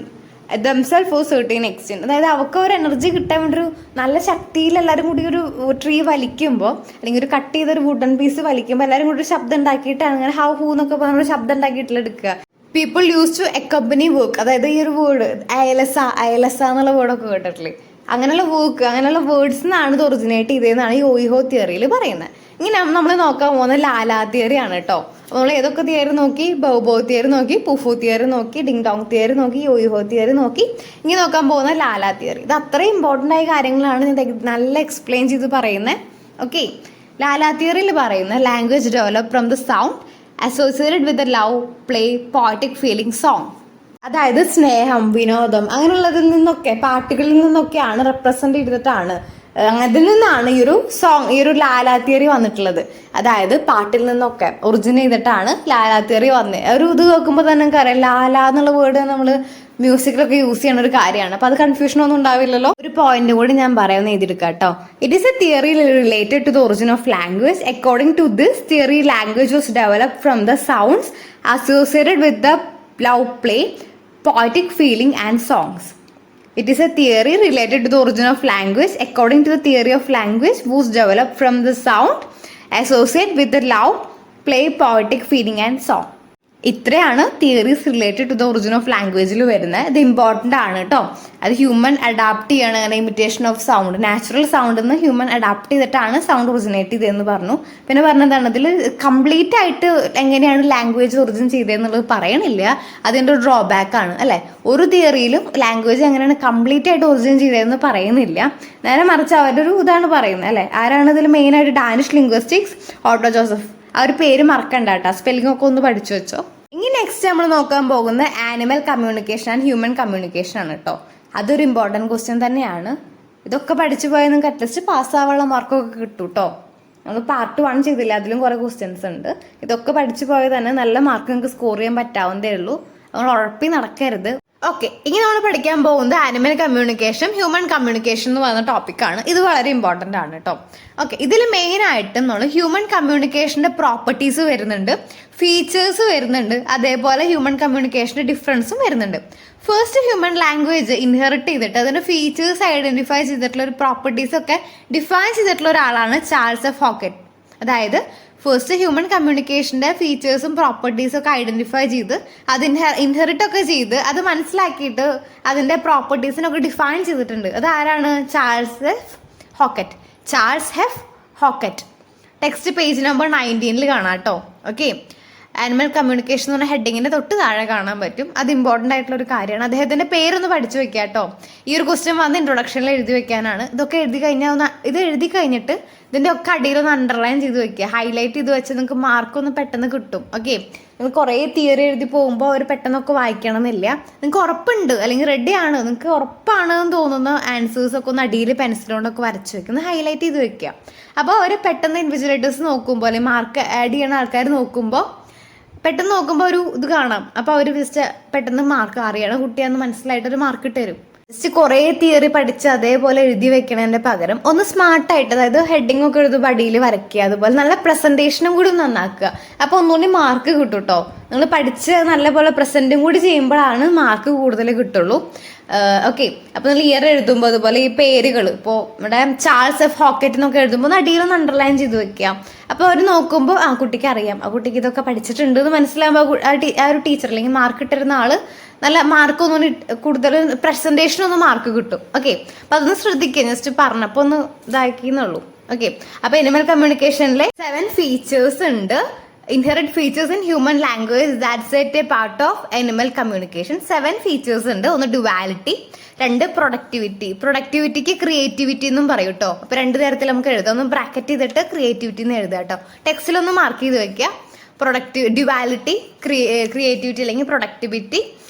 themselves for certain extent. അതായത് അവർക്ക് ഒരു energy കിട്ടാൻ വേണ്ടി ഒരു നല്ല ശക്തിയിൽ എല്ലാവരും കൂടി ഒരു ട്രീ വലിക്കുമ്പോൾ അല്ലെങ്കിൽ ഒരു കട്ട് ചെയ്തൊരു വുഡൻ പീസ് വലിക്കുമ്പോൾ എല്ലാവരും കൂടി ഒരു ശബ്ദം ഉണ്ടാക്കിയിട്ടാണ് അങ്ങനെ ഹൗ ഹൂ എന്നൊക്കെ പറഞ്ഞൊരു ശബ്ദം ഉണ്ടാക്കിയിട്ടുള്ള എടുക്കുക. People use to accompany work, അതായത് ഈ ഒരു വേർഡ് അയലസ എന്നുള്ള വേർഡൊക്കെ കേട്ടിട്ടില്ലേ, അങ്ങനെയുള്ള വർക്ക്, അങ്ങനെയുള്ള വേർഡ്സ് നിന്നാണ് ഇത് ഒറിജിനേറ്റ് ചെയ്തതെന്നാണ് യോയിഹോ തിയറിയിൽ പറയുന്നത്. ഇങ്ങനെ നമ്മൾ നോക്കാൻ പോകുന്ന ലാലാ തിയറിയാണ് കേട്ടോ. നമ്മൾ ഏതൊക്കെ തിയറി നോക്കി? ബൗബോ തിയറി നോക്കി, പുഫു തിയറി നോക്കി, ഡിങ് ഡോങ് തിയറി നോക്കി, യോയിഹോ തിയറി നോക്കി. ഇങ്ങനെ നോക്കാൻ പോകുന്ന ലാലാ തിയറി. ഇത് അത്രയും ഇമ്പോർട്ടൻ്റ് ആയ കാര്യങ്ങളാണ് ഞാൻ നല്ല എക്സ്പ്ലെയിൻ ചെയ്ത് പറയുന്നത്. ഓക്കെ, ലാലാ തിയറിയിൽ പറയുന്ന language develop from the sound associated with love, play, poetic feeling, song. അതായത് സ്നേഹം, വിനോദം അങ്ങനെയുള്ളതിൽ നിന്നൊക്കെ, പാട്ടുകളിൽ നിന്നൊക്കെയാണ് റെപ്രസെന്റ് ചെയ്തിട്ടാണ്, അതിൽ നിന്നാണ് ഈ ഒരു ലാലാ തിയറി വന്നിട്ടുള്ളത്. അതായത് പാട്ടിൽ നിന്നൊക്കെ ഒറിജിനേറ്റ് ചെയ്തിട്ടാണ് ലാലാ തിയറി വന്നത്. ഒരു ഇത് കേൾക്കുമ്പോൾ തന്നെ നമുക്കറിയാം ലാലാ എന്നുള്ള വേർഡ് നമ്മൾ മ്യൂസിക്കിലൊക്കെ യൂസ് ചെയ്യുന്ന ഒരു കാര്യമാണ്. അപ്പോൾ അത് കൺഫ്യൂഷൻ ഒന്നും ഉണ്ടാവില്ലല്ലോ. ഒരു പോയിന്റ് കൂടി ഞാൻ പറയാമെന്ന് എഴുതിയെടുക്കാം കേട്ടോ. It is a theory related to the origin of language. According to this theory language was developed from the sounds associated with the love, play, poetic feeling and songs. It is a theory related to the origin of language. According to the theory of language was developed from the sound associated with the love, play, poetic feeling and song. ഇത്രയാണ് theories related to the origin of ലാംഗ്വേജിൽ വരുന്നത്. ഇത് important ആണ് കേട്ടോ. അത് human adapt ചെയ്യാണ്, അങ്ങനെ imitation of sound, natural സൗണ്ടിൽ നിന്ന് ഹ്യൂമൻ അഡാപ്റ്റ് ചെയ്തിട്ടാണ് സൗണ്ട് ഒറിജിനേറ്റ് ചെയ്തതെന്ന് പറഞ്ഞു. പിന്നെ പറഞ്ഞതാണ് ഇതിൽ കംപ്ലീറ്റ് ആയിട്ട് എങ്ങനെയാണ് ലാംഗ്വേജ് ഒറിജിൻ ചെയ്തതെന്നുള്ളത് പറയണില്ല. അതിൻ്റെ ഒരു ഡ്രോബാക്ക് ആണ് അല്ലേ. ഒരു തിയറിയിലും ലാംഗ്വേജ് എങ്ങനെയാണ് കംപ്ലീറ്റ് ആയിട്ട് ഒറിജിൻ ചെയ്തതെന്ന് പറയുന്നില്ല. നേരെ മറിച്ച് അവരുടെ ഒരു ഇതാണ് പറയുന്നത് അല്ലേ. ആരാണ് ഇതിൽ മെയിനായിട്ട്? Danish linguistics auto Joseph. ആ ഒരു പേര് മറക്കണ്ട കേട്ടോ, സ്പെല്ലിംഗ് ഒക്കെ ഒന്ന് പഠിച്ചു വെച്ചോ. ഇനി നെക്സ്റ്റ് നമ്മൾ നോക്കാൻ പോകുന്നത് animal communication and human communication ആണ് കേട്ടോ. അതൊരു ഇമ്പോർട്ടൻറ്റ് ക്വസ്റ്റ്യൻ തന്നെയാണ്. ഇതൊക്കെ പഠിച്ചു പോയാൽ നിങ്ങൾക്ക് അറ്റ്ലീസ്റ്റ് പാസ്സാവാനുള്ള മാർക്കൊക്കെ കിട്ടും കേട്ടോ. നമ്മൾ പാർട്ട് 1 ചെയ്തില്ല, അതിലും കുറേ ക്വസ്റ്റ്യൻസ് ഉണ്ട്. ഇതൊക്കെ പഠിച്ചു പോയാൽ തന്നെ നല്ല മാർക്ക് നിങ്ങൾക്ക് സ്കോർ ചെയ്യാൻ പറ്റാവുന്നതേ ഉള്ളൂ. നമ്മൾ ഉഴപ്പി നടക്കരുത്. ഓക്കെ, ഇനി നമ്മൾ പഠിക്കാൻ പോകുന്നത് ആനിമൽ കമ്മ്യൂണിക്കേഷൻ, ഹ്യൂമൻ കമ്മ്യൂണിക്കേഷൻ എന്ന് പറയുന്ന ടോപ്പിക്കാണ്. ഇത് വളരെ ഇമ്പോർട്ടൻ്റ് ആണ് കേട്ടോ. ഓക്കെ, ഇതിൽ മെയിനായിട്ടും നമ്മൾ ഹ്യൂമൻ കമ്മ്യൂണിക്കേഷൻ്റെ പ്രോപ്പർട്ടീസ് വരുന്നുണ്ട്, ഫീച്ചേഴ്സ് വരുന്നുണ്ട്, അതേപോലെ ഹ്യൂമൻ കമ്മ്യൂണിക്കേഷൻ്റെ ഡിഫറൻസും വരുന്നുണ്ട്. ഫസ്റ്റ് ഹ്യൂമൻ ലാംഗ്വേജ് ഇൻഹെറിറ്റ് ചെയ്തിട്ട് അതിൻ്റെ ഫീച്ചേഴ്സ് ഐഡൻറ്റിഫൈ ചെയ്തിട്ടുള്ള ഒരു പ്രോപ്പർട്ടീസ് ഒക്കെ ഡിഫൈൻ ചെയ്തിട്ടുള്ള ഒരാളാണ് ചാൾസ് എഫ് ഹോക്കറ്റ്. അതായത് ഫസ്റ്റ് ഹ്യൂമൻ കമ്മ്യൂണിക്കേഷൻ്റെ ഫീച്ചേഴ്സും പ്രോപ്പർട്ടീസും ഒക്കെ ഐഡൻറ്റിഫൈ ചെയ്ത് അത് ഇൻഹെറിറ്റ് ഒക്കെ ചെയ്ത് അത് മനസ്സിലാക്കിയിട്ട് അതിൻ്റെ പ്രോപ്പർട്ടീസിനൊക്കെ ഡിഫൈൻ ചെയ്തിട്ടുണ്ട്. അത് ആരാണ്? Charles F Hockett. Text page number 19 കാണാം കേട്ടോ. ഓക്കെ, ആനിമൽ കമ്മ്യൂണിക്കേഷൻ എന്ന് പറഞ്ഞ ഹെഡിങ്ങിന്റെ തൊട്ട് താഴെ കാണാൻ പറ്റും. അത് ഇമ്പോർട്ടൻ്റ് ആയിട്ടുള്ള ഒരു കാര്യമാണ്. അദ്ദേഹത്തിന്റെ പേരൊന്ന് പഠിച്ചു വെക്കുക കേട്ടോ. ഈ ഒരു ക്വസ്റ്റ്യൻ വന്ന് ഇൻട്രൊഡക്ഷനിൽ എഴുതി വെക്കാനാണ്. ഇതൊക്കെ എഴുതി കഴിഞ്ഞാൽ ഇത് എഴുതി കഴിഞ്ഞിട്ട് ഇതിന്റെ ഒക്കെ അടിയിലൊന്ന് അണ്ടർലൈൻ ചെയ്ത് വെക്കുക, ഹൈലൈറ്റ് ചെയ്ത് വെച്ച് നിങ്ങൾക്ക് മാർക്കൊന്ന് പെട്ടെന്ന് കിട്ടും. ഓക്കെ, നിങ്ങൾ കുറേ തിയറി എഴുതി പോകുമ്പോൾ അവർ പെട്ടെന്നൊക്കെ വായിക്കണം എന്നില്ല. നിങ്ങൾക്ക് ഉറപ്പുണ്ട് അല്ലെങ്കിൽ റെഡിയാണ്, നിങ്ങൾക്ക് ഉറപ്പാണെന്ന് തോന്നുന്ന ആൻസേഴ്സ് ഒക്കെ ഒന്ന് അടിയിൽ പെൻസിലുകൊണ്ടൊക്കെ വരച്ച് വെക്കുന്നത് ഹൈലൈറ്റ് ചെയ്ത് വെക്കുക. അപ്പോൾ അവർ പെട്ടെന്ന് ഇൻവിജിലേറ്റേഴ്സ് നോക്കുമ്പോൾ അല്ലെങ്കിൽ മാർക്ക് ആഡ് ചെയ്യണ ആൾക്കാർ നോക്കുമ്പോൾ പെട്ടെന്ന് നോക്കുമ്പോൾ ഒരു ഇത് കാണാം. അപ്പോൾ അവർ ജസ്റ്റ് പെട്ടെന്ന് മാർക്ക് അറിയണം കുട്ടിയാന്ന് മനസ്സിലായിട്ടൊരു മാർക്ക് ഇട്ട് തരും. ജസ്റ്റ് കുറേ തിയറി പഠിച്ച് അതേപോലെ എഴുതി വെക്കണതിൻ്റെ പകരം ഒന്ന് സ്മാർട്ടായിട്ട്, അതായത് ഹെഡിങ് ഒക്കെ എഴുതുമ്പോൾ അടിയിൽ വരയ്ക്കുക, അതുപോലെ നല്ല പ്രസൻറ്റേഷനും കൂടി നന്നാക്കുക. അപ്പോൾ ഒന്നുകൂടി മാർക്ക് കിട്ടും കേട്ടോ. നിങ്ങൾ പഠിച്ച് നല്ലപോലെ പ്രസൻറ്റും കൂടി ചെയ്യുമ്പോഴാണ് മാർക്ക് കൂടുതൽ കിട്ടുള്ളൂ. ഓക്കെ, അപ്പോൾ നിങ്ങൾ ഇയർ എഴുതുമ്പോൾ അതുപോലെ ഈ പേരുകൾ ഇപ്പോൾ ഇവിടെ ചാൾസ് എഫ് ഹോക്കറ്റ് എന്നൊക്കെ എഴുതുമ്പോൾ അടിയിലൊന്ന് അണ്ടർലൈൻ ചെയ്ത് വെക്കാം. അപ്പോൾ അവർ നോക്കുമ്പോൾ ആ കുട്ടിക്ക് അറിയാം, ആ കുട്ടിക്ക് ഇതൊക്കെ പഠിച്ചിട്ടുണ്ട് എന്ന് മനസ്സിലാകുമ്പോൾ ആ ഒരു ടീച്ചർ അല്ലെങ്കിൽ മാർക്ക് ഇട്ടിരുന്ന ആള് നല്ല മാർക്കൊന്നും കൂടുതൽ പ്രസന്റേഷനൊന്നും മാർക്ക് കിട്ടും. ഓക്കെ, അപ്പം അതൊന്ന് ശ്രദ്ധിക്കുക. ജസ്റ്റ് പറഞ്ഞപ്പോൾ ഒന്ന് ഇതാക്കിയെന്നുള്ളൂ. ഓക്കെ, അപ്പോൾ അനിമൽ കമ്മ്യൂണിക്കേഷനിലെ 7 ഫീച്ചേഴ്സ് ഉണ്ട്. Inherit features in human language that's A part of animal communication. 7 features ഉണ്ട്. ഒന്ന് ഡുവാലിറ്റി, 2 പ്രൊഡക്ടിവിറ്റിക്ക് ക്രിയേറ്റിവിറ്റി എന്നും പറയും കേട്ടോ. അപ്പോൾ 2 തരത്തിൽ നമുക്ക് എഴുതാം. ഒന്ന് ബ്രാക്കറ്റ് ചെയ്തിട്ട് ക്രിയേറ്റിവിറ്റി എന്ന് എഴുതാം കേട്ടോ. ടെക്സ്റ്റിലൊന്ന് മാർക്ക് ചെയ്ത് വെക്കുക. ഡ്യുവാലിറ്റി, ക്രിയേറ്റിവിറ്റി അല്ലെങ്കിൽ productivity,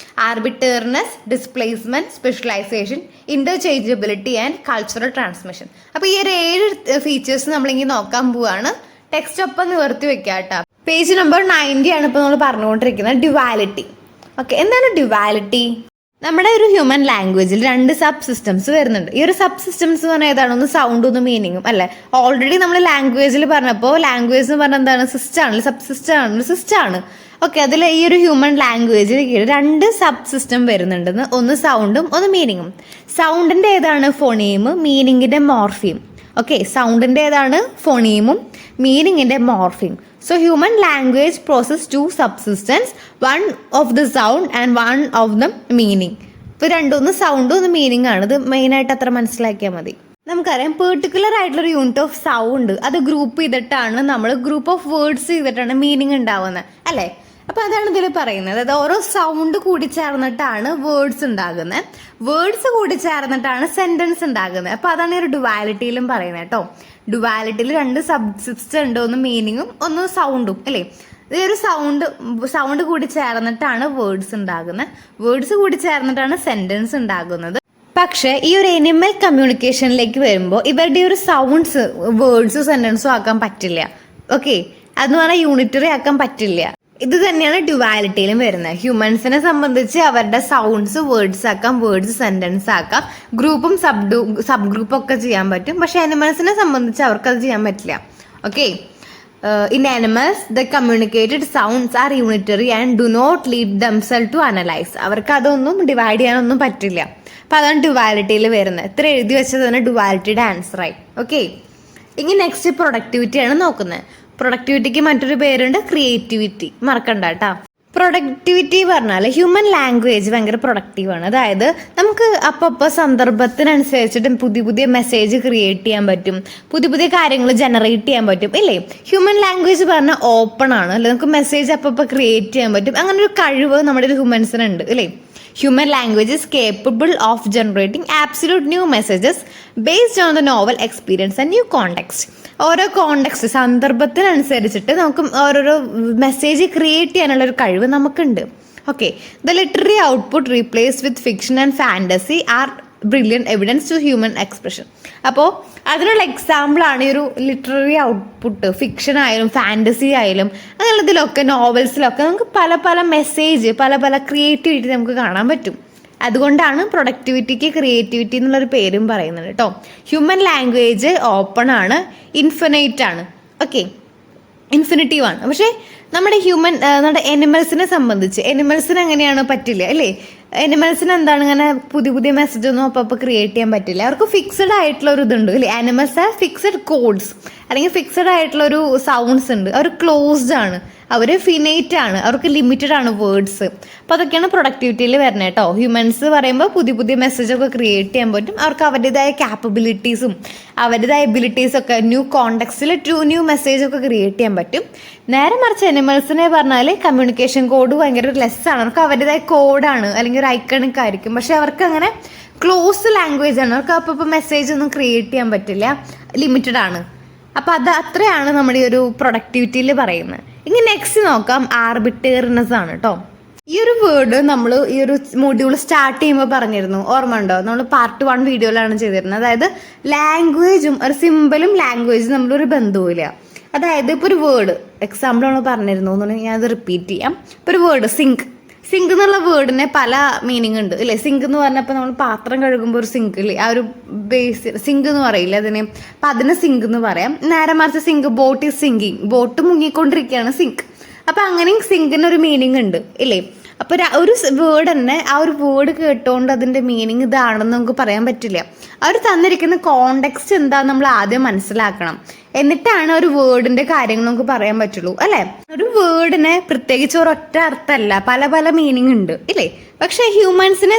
arbitrariness, displacement, specialisation, interchangeability and cultural transmission. അപ്പോൾ ഈ ഒരു 7 ഫീച്ചേഴ്സ് നമ്മളിങ്ങനെ നോക്കാൻ പോവാണ്. ടെക്സ്റ്റ് ഒപ്പം നിവർത്തി വെക്കുക കേട്ടോ. പേജ് നമ്പർ 90 ആണ് ഇപ്പോൾ നമ്മൾ പറഞ്ഞുകൊണ്ടിരിക്കുന്നത്. ഡ്യുവാലിറ്റി. ഓക്കെ, എന്താണ് ഡ്യുവാലിറ്റി? നമ്മുടെ ഒരു ഹ്യൂമൻ ലാംഗ്വേജിൽ 2 സബ് സിസ്റ്റംസ് വരുന്നുണ്ട്. ഈ ഒരു സബ് സിസ്റ്റംസ് എന്ന് പറഞ്ഞാൽ ഏതാണ്? ഒന്ന് സൗണ്ടും ഒന്ന് മീനിങ്ങും അല്ലേ. ഓൾറെഡി നമ്മൾ ലാംഗ്വേജിൽ പറഞ്ഞപ്പോൾ ലാംഗ്വേജ് എന്ന് പറഞ്ഞാൽ എന്താണ്? സിസ്റ്റം ആണ്, സബ് സിസ്റ്റം ആണ്. ഓക്കെ, അതിൽ ഈ ഒരു ഹ്യൂമൻ ലാംഗ്വേജിൽ 2 സബ് സിസ്റ്റം വരുന്നുണ്ടെന്ന്. ഒന്ന് സൗണ്ടും ഒന്ന് മീനിങ്ങും. സൗണ്ടിന്റെ ഏതാണ്? ഫോണീം. മീനിങ്ങിന്റെ മോർഫീം. ഓക്കെ, സൗണ്ടിന്റെ ഏതാണ്? ഫോണീമും മീനിങ്ങിന്റെ morpheme. So human language process 2 subsystems, one of the sound and one of the meaning. ഇപ്പോൾ രണ്ടൊന്ന് സൗണ്ടും ഒന്ന് മീനിങ് ആണ്. ഇത് മെയിനായിട്ട് അത്ര മനസ്സിലാക്കിയാൽ മതി. നമുക്കറിയാം പെർട്ടിക്കുലർ ആയിട്ടുള്ളൊരു യൂണിറ്റ് ഓഫ് സൗണ്ട് അത് ഗ്രൂപ്പ് ചെയ്തിട്ടാണ് നമ്മൾ ഗ്രൂപ്പ് ഓഫ് വേർഡ്സ് ചെയ്തിട്ടാണ് മീനിങ് ഉണ്ടാവുന്നത് അല്ലേ. അപ്പോൾ അതാണ് ഇതിൽ പറയുന്നത്. അതായത് ഓരോ സൗണ്ട് കൂടി ചേർന്നിട്ടാണ് വേർഡ്സ് ഉണ്ടാകുന്നത്, വേർഡ്സ് കൂടി ചേർന്നിട്ടാണ് സെന്റൻസ് ഉണ്ടാകുന്നത്. അപ്പോൾ അതാണ് ഈ ഒരു ഡുവാലിറ്റിയിലും പറയുന്നത് കേട്ടോ. ഡുവാലിറ്റിയിൽ 2 സബ് സിസ്റ്റം ഉണ്ട്, ഒന്ന് മീനിങ്ങും ഒന്ന് സൗണ്ടും അല്ലേ. ഈ ഒരു സൗണ്ട് കൂടി ചേർന്നിട്ടാണ് വേർഡ്സ് ഉണ്ടാകുന്നത്, വേർഡ്സ് കൂടി ചേർന്നിട്ടാണ് സെന്റൻസ് ഉണ്ടാകുന്നത്. പക്ഷെ ഈ ഒരു അനിമൽ കമ്മ്യൂണിക്കേഷനിലേക്ക് വരുമ്പോൾ ഇവരുടെ ഒരു സൗണ്ട്സ് വേർഡ്സും സെന്റൻസും ആക്കാൻ പറ്റില്ല. ഓക്കെ, അതെന്ന് പറഞ്ഞാൽ യൂണിറ്ററി ആക്കാൻ പറ്റില്ല. ഇത് തന്നെയാണ് ഡ്യുവാലിറ്റിയിലും വരുന്നത്. ഹ്യൂമൻസിനെ സംബന്ധിച്ച് അവരുടെ സൗണ്ട്സ് വേർഡ്സ് ആക്കാം, വേർഡ്സ് സെന്റൻസ് ആക്കാം, ഗ്രൂപ്പും സബ് ഗ്രൂപ്പും ഒക്കെ ചെയ്യാൻ പറ്റും. പക്ഷെ അനിമൽസിനെ സംബന്ധിച്ച് അവർക്ക് അത് ചെയ്യാൻ പറ്റില്ല. Okay, in animals the communicated sounds are unitary and do not lead themself to analyse. അവർക്ക് അതൊന്നും ഡിവൈഡ് ചെയ്യാനൊന്നും പറ്റില്ല. അപ്പൊ അതാണ് ഡ്യുവാലിറ്റിയിൽ വരുന്നത്. ഇത്ര എഴുതി വെച്ചത് തന്നെ ഡ്യുവാലിറ്റിയുടെ ആൻസറായി. ഓക്കെ, ഇനി നെക്സ്റ്റ് പ്രൊഡക്ടിവിറ്റിയാണ് നോക്കുന്നത്. പ്രൊഡക്ടിവിറ്റിക്ക് മറ്റൊരു പേരുണ്ട് ക്രിയേറ്റിവിറ്റി, മറക്കണ്ട കേട്ടോ. പ്രൊഡക്ടിവിറ്റി പറഞ്ഞാൽ ഹ്യൂമൻ ലാംഗ്വേജ് ഭയങ്കര പ്രൊഡക്റ്റീവാണ്. അതായത് നമുക്ക് അപ്പോൾ സന്ദർഭത്തിനനുസരിച്ചിട്ട് പുതിയ മെസ്സേജ് ക്രിയേറ്റ് ചെയ്യാൻ പറ്റും, പുതിയ കാര്യങ്ങൾ ജനറേറ്റ് ചെയ്യാൻ പറ്റും ഇല്ലേ. ഹ്യൂമൻ ലാംഗ്വേജ് പറഞ്ഞാൽ ഓപ്പൺ ആണ് അല്ലെ, നമുക്ക് മെസ്സേജ് അപ്പോൾ ക്രിയേറ്റ് ചെയ്യാൻ പറ്റും. അങ്ങനെ ഒരു കഴിവ് നമ്മുടെ ഒരു ഹ്യൂമൻസിനുണ്ട് ഇല്ലേ. Human language is capable of generating absolute new messages based on the novel experience and new context. ഓരോ കോണ്ടെക്സ്റ്റ് സന്ദർഭത്തിനനുസരിച്ചിട്ട് നമുക്ക് ഓരോരോ മെസ്സേജ് ക്രിയേറ്റ് ചെയ്യാനുള്ള ഒരു കഴിവ് നമുക്കുണ്ട്. Okay, the literary output replaced with fiction and fantasy are brilliant evidence to human expression. അപ്പോൾ അതിനുള്ള എക്സാമ്പിളാണ് ഈ ഒരു ലിറ്റററി ഔട്ട്പുട്ട്. ഫിക്ഷൻ ആയാലും ഫാൻറ്റസി ആയാലും അങ്ങനെയുള്ളതിലൊക്കെ നോവൽസിലൊക്കെ നമുക്ക് പല മെസ്സേജ് പല ക്രിയേറ്റിവിറ്റി നമുക്ക് കാണാൻ പറ്റും. അതുകൊണ്ടാണ് പ്രൊഡക്ടിവിറ്റിക്ക് ക്രിയേറ്റിവിറ്റി എന്നുള്ളൊരു പേരും പറയുന്നത് കേട്ടോ. ഹ്യൂമൻ ലാംഗ്വേജ് ഓപ്പൺ ആണ്, ഇൻഫിനൈറ്റ് ആണ്. ഓക്കെ, ഇൻഫിനിറ്റീവ് ആണ്. പക്ഷേ നമ്മുടെ എനിമൽസിനെ സംബന്ധിച്ച് എനിമൽസിന് എങ്ങനെയാണ് പറ്റില്ല അല്ലേ. എനിമൽസിന് എന്താണ് ഇങ്ങനെ പുതിയ മെസ്സേജ് ഒന്നും അപ്പോൾ ക്രിയേറ്റ് ചെയ്യാൻ പറ്റില്ല. അവർക്ക് ഫിക്സഡ് ആയിട്ടുള്ള ഒരു ഇതുണ്ട് അല്ലേ. ആനിമൽസ് ആർ ഫിക്സഡ് കോഡ്സ് അല്ലെങ്കിൽ ഫിക്സഡ് ആയിട്ടുള്ള ഒരു സൗണ്ട്സ് ഉണ്ട്. അവർ ക്ലോസ്ഡ് ആണ്, അവർ ഫിനൈറ്റ് ആണ്, അവർക്ക് ലിമിറ്റഡ് ആണ് വേർഡ്സ്. അപ്പോൾ അതൊക്കെയാണ് പ്രൊഡക്ടിവിറ്റിയിൽ വരുന്നത് കേട്ടോ. ഹ്യൂമൻസ് പറയുമ്പോൾ പുതിയ മെസ്സേജൊക്കെ ക്രിയേറ്റ് ചെയ്യാൻ പറ്റും. അവർക്ക് അവരുടേതായ ക്യാപ്പബിലിറ്റീസും അവരുടേതായ എബിലിറ്റീസും ഒക്കെ ന്യൂ കോണ്ടെക്സ്റ്റിൽ ന്യൂ മെസ്സേജൊക്കെ ക്രിയേറ്റ് ചെയ്യാൻ പറ്റും. നേരെ മറിച്ച് അനിമൽസിനെ പറഞ്ഞാൽ കമ്മ്യൂണിക്കേഷൻ കോഡ് ഭയങ്കര ലെസ്സാണ്, അവർക്ക് അവരുടേതായ കോഡാണ് അല്ലെങ്കിൽ ഒരു ഐക്കണിക് ആയിരിക്കും. പക്ഷെ അവർക്ക് അങ്ങനെ ക്ലോസ് ലാംഗ്വേജ് ആണ്, അവർക്ക് അപ്പോൾ മെസ്സേജ് ഒന്നും ക്രിയേറ്റ് ചെയ്യാൻ പറ്റില്ല, ലിമിറ്റഡ് ആണ്. അപ്പോൾ അത് അത്രയാണ് നമ്മുടെ ഈ ഒരു പ്രൊഡക്ടിവിറ്റിയിൽ പറയുന്നത്. ഇനി നെക്സ്റ്റ് നോക്കാം, ആർബിട്രറിനെസ് ആണ് കേട്ടോ. ഈ ഒരു വേർഡ് നമ്മൾ ഈ ഒരു മൊഡ്യൂൾ സ്റ്റാർട്ട് ചെയ്യുമ്പോൾ പറഞ്ഞിരുന്നു, ഓർമ്മ ഉണ്ടോ? നമ്മൾ പാർട്ട് 1 വീഡിയോയിലാണ് ചെയ്തിരുന്നത്. അതായത് ലാംഗ്വേജും ഒരു സിമ്പിളും ലാംഗ്വേജും നമ്മളൊരു ബന്ധവുമില്ല. അതായത് ഇപ്പോൾ ഒരു വേർഡ് എക്സാമ്പിൾ നമ്മൾ പറഞ്ഞിരുന്നു എന്നുണ്ടെങ്കിൽ ഞാൻ അത് റിപ്പീറ്റ് ചെയ്യാം. ഇപ്പോൾ ഒരു വേർഡ് സിങ്ക് എന്നുള്ള വേർഡിന് പല മീനിങ് ഉണ്ട് ഇല്ലേ? സിങ്ക് എന്ന് പറഞ്ഞപ്പോൾ നമ്മൾ പാത്രം കഴുകുമ്പോൾ ഒരു സിങ്ക് ഇല്ലേ, ആ ഒരു ബേസ് സിങ്ക് എന്ന് പറയില്ല അതിന്, അപ്പം അതിന് സിങ്ക് എന്ന് പറയാം. നേരെ മറിച്ച് sink boat is sinking, boat മുങ്ങിക്കൊണ്ടിരിക്കുകയാണ് സിങ്ക്. അപ്പം അങ്ങനെയും സിങ്കിന് ഒരു മീനിങ് ഉണ്ട് ഇല്ലേ? അപ്പോൾ ഒരു വേർഡ് തന്നെ ആ ഒരു വേർഡ് കേട്ടുകൊണ്ട് അതിൻ്റെ മീനിങ് ഇതാണെന്ന് നമുക്ക് പറയാൻ പറ്റില്ല. അവർ തന്നിരിക്കുന്ന കോണ്ടെക്സ്റ്റ് എന്താണെന്ന് നമ്മൾ ആദ്യം മനസ്സിലാക്കണം, എന്നിട്ടാണ് ഒരു വേർഡിന്റെ കാര്യങ്ങൾ നമുക്ക് പറയാൻ പറ്റുള്ളൂ അല്ലെ? ഒരു വേർഡിന് പ്രത്യേകിച്ച് ഒരൊറ്റ അർത്ഥമല്ല, പല പല മീനിങ് ഉണ്ട് ഇല്ലേ? പക്ഷെ അനിമൽസിനെ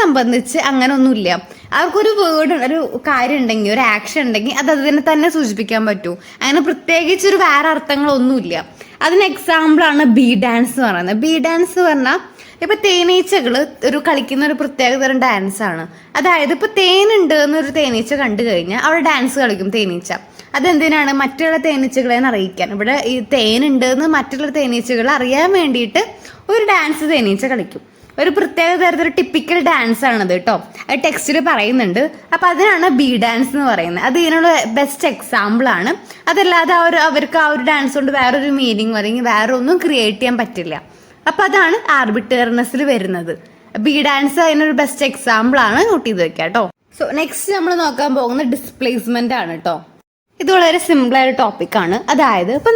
സംബന്ധിച്ച് അങ്ങനെ ഒന്നുമില്ല. അവർക്കൊരു വേർഡ്, ഒരു കാര്യം ഉണ്ടെങ്കിൽ, ഒരു ആക്ഷൻ ഉണ്ടെങ്കിൽ അത് അതിനെ തന്നെ സൂചിപ്പിക്കാൻ പറ്റൂ. അങ്ങനെ പ്രത്യേകിച്ച് ഒരു വേറെ അർത്ഥങ്ങളൊന്നുമില്ല. അതിന് എക്സാമ്പിളാണ് ബീ ഡാൻസ് എന്ന് പറയുന്നത്. ബീ ഡാൻസ് പറഞ്ഞാൽ ഇപ്പൊ തേനീച്ചകൾ ഒരു കളിക്കുന്ന ഒരു പ്രത്യേകതരം ഡാൻസ് ആണ്. അതായത് ഇപ്പൊ തേനുണ്ട് എന്നൊരു തേനീച്ച കണ്ടു കഴിഞ്ഞാൽ അവിടെ ഡാൻസ് കളിക്കും തേനീച്ച. അതെന്തിനാണ്? മറ്റുള്ള തേനീച്ചകളെ അറിയിക്കാൻ. ഇവിടെ ഈ തേനുണ്ട് എന്ന് മറ്റുള്ള തേനീച്ചകളെ അറിയാൻ വേണ്ടിയിട്ട് ഒരു ഡാൻസ് തേനീച്ച കളിക്കും. ഒരു പ്രത്യേക തരത്തിലൊരു ടിപ്പിക്കൽ ഡാൻസ് ആണത് കേട്ടോ. അത് ടെക്സ്റ്റിൽ പറയുന്നുണ്ട്. അപ്പൊ അതിനാണ് ബീ ഡാൻസ് എന്ന് പറയുന്നത്. അത് ഇതിനുള്ള ബെസ്റ്റ് എക്സാമ്പിൾ ആണ്. അതല്ലാതെ അവർക്ക് ആ ഒരു ഡാൻസ് കൊണ്ട് വേറൊരു മീനിങ് അല്ലെങ്കിൽ വേറെ ഒന്നും ക്രിയേറ്റ് ചെയ്യാൻ പറ്റില്ല. അപ്പൊ അതാണ് ആർബിട്രറിനെസ്സിൽ വരുന്നത്. ബീ ഡാൻസ് അതിനൊരു ബെസ്റ്റ് എക്സാമ്പിൾ ആണ്, നോട്ട് ചെയ്ത് വെക്കാം കേട്ടോ. സോ നെക്സ്റ്റ് നമ്മൾ നോക്കാൻ പോകുന്ന ഡിസ്പ്ലേസ്മെന്റ് ആണ് കേട്ടോ. ഇത് വളരെ സിമ്പിൾ ആയ ടോപ്പിക് ആണ്. അതായത് ഇപ്പൊ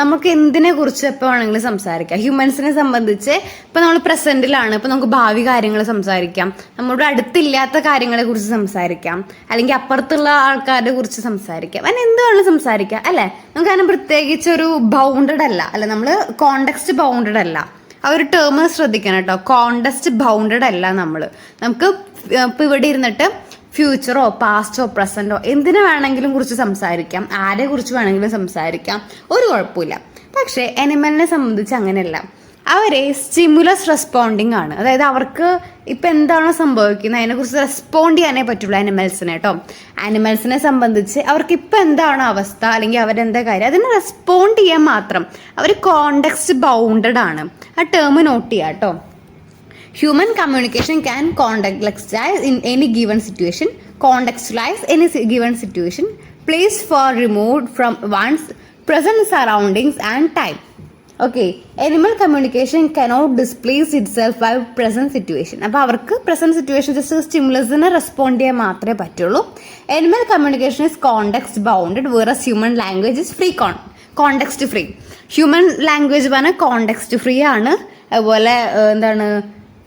നമുക്ക് എന്തിനെ കുറിച്ച് എപ്പോൾ വേണമെങ്കിലും സംസാരിക്കാം. ഹ്യൂമൻസിനെ സംബന്ധിച്ച് ഇപ്പൊ നമ്മൾ പ്രസന്റിലാണ്, ഇപ്പൊ നമുക്ക് ഭാവി കാര്യങ്ങൾ സംസാരിക്കാം, നമ്മുടെ അടുത്തില്ലാത്ത കാര്യങ്ങളെ കുറിച്ച് സംസാരിക്കാം, അല്ലെങ്കിൽ അപ്പുറത്തുള്ള ആൾക്കാരെ കുറിച്ച് സംസാരിക്കാം, അങ്ങനെ എന്ത് വേണമെങ്കിലും സംസാരിക്കാം അല്ലെ? നമുക്ക് അതിന് പ്രത്യേകിച്ച് ഒരു ബൗണ്ടഡ് അല്ല, നമ്മൾ കോണ്ടെക്സ്റ്റ് ബൗണ്ടഡ് അല്ല. ആ ഒരു ടേം ശ്രദ്ധിക്കണം കേട്ടോ. കോണ്ടെക്സ്റ്റ് ബൗണ്ടഡ് അല്ല. നമുക്ക് ഇപ്പൊ ഇവിടെ ഇരുന്നിട്ട് ഫ്യൂച്ചറോ പാസ്റ്റോ പ്രസന്റോ എന്തിനു വേണമെങ്കിലും കുറിച്ച് സംസാരിക്കാം, ആരെ കുറിച്ച് വേണമെങ്കിലും സംസാരിക്കാം, ഒരു കുഴപ്പമില്ല. പക്ഷേ അനിമലിനെ സംബന്ധിച്ച് അങ്ങനെയല്ല. അവരെ സ്റ്റിമുലസ് റെസ്പോണ്ടിങ് ആണ്. അതായത് അവർക്ക് ഇപ്പം എന്താണോ സംഭവിക്കുന്നത് അതിനെക്കുറിച്ച് റെസ്പോണ്ട് ചെയ്യാനേ പറ്റുള്ളൂ അനിമൽസിനെ കേട്ടോ. അനിമൽസിനെ സംബന്ധിച്ച് അവർക്ക് ഇപ്പം എന്താണോ അവസ്ഥ അല്ലെങ്കിൽ അവരെന്താ കാര്യം അതിന് റെസ്പോണ്ട് ചെയ്യാൻ മാത്രം. അവർ കോണ്ടെക്സ്റ്റ് ബൗണ്ടഡ് ആണ്. ആ ടേം നോട്ട് ചെയ്യാം കേട്ടോ. Human communication can contextualize in any given situation, place far removed from one's present surroundings and time. Okay, animal communication cannot displace itself by present situation. അപ്പോൾ അവർക്ക് present situation just സ്റ്റിമുലസിനെ respond ചെയ്യാൻ മാത്രമേ പറ്റുള്ളൂ. Animal communication is context bounded, whereas human language is free context free. Human language പറഞ്ഞാൽ context free ആണ്. അതുപോലെ എന്താണ്,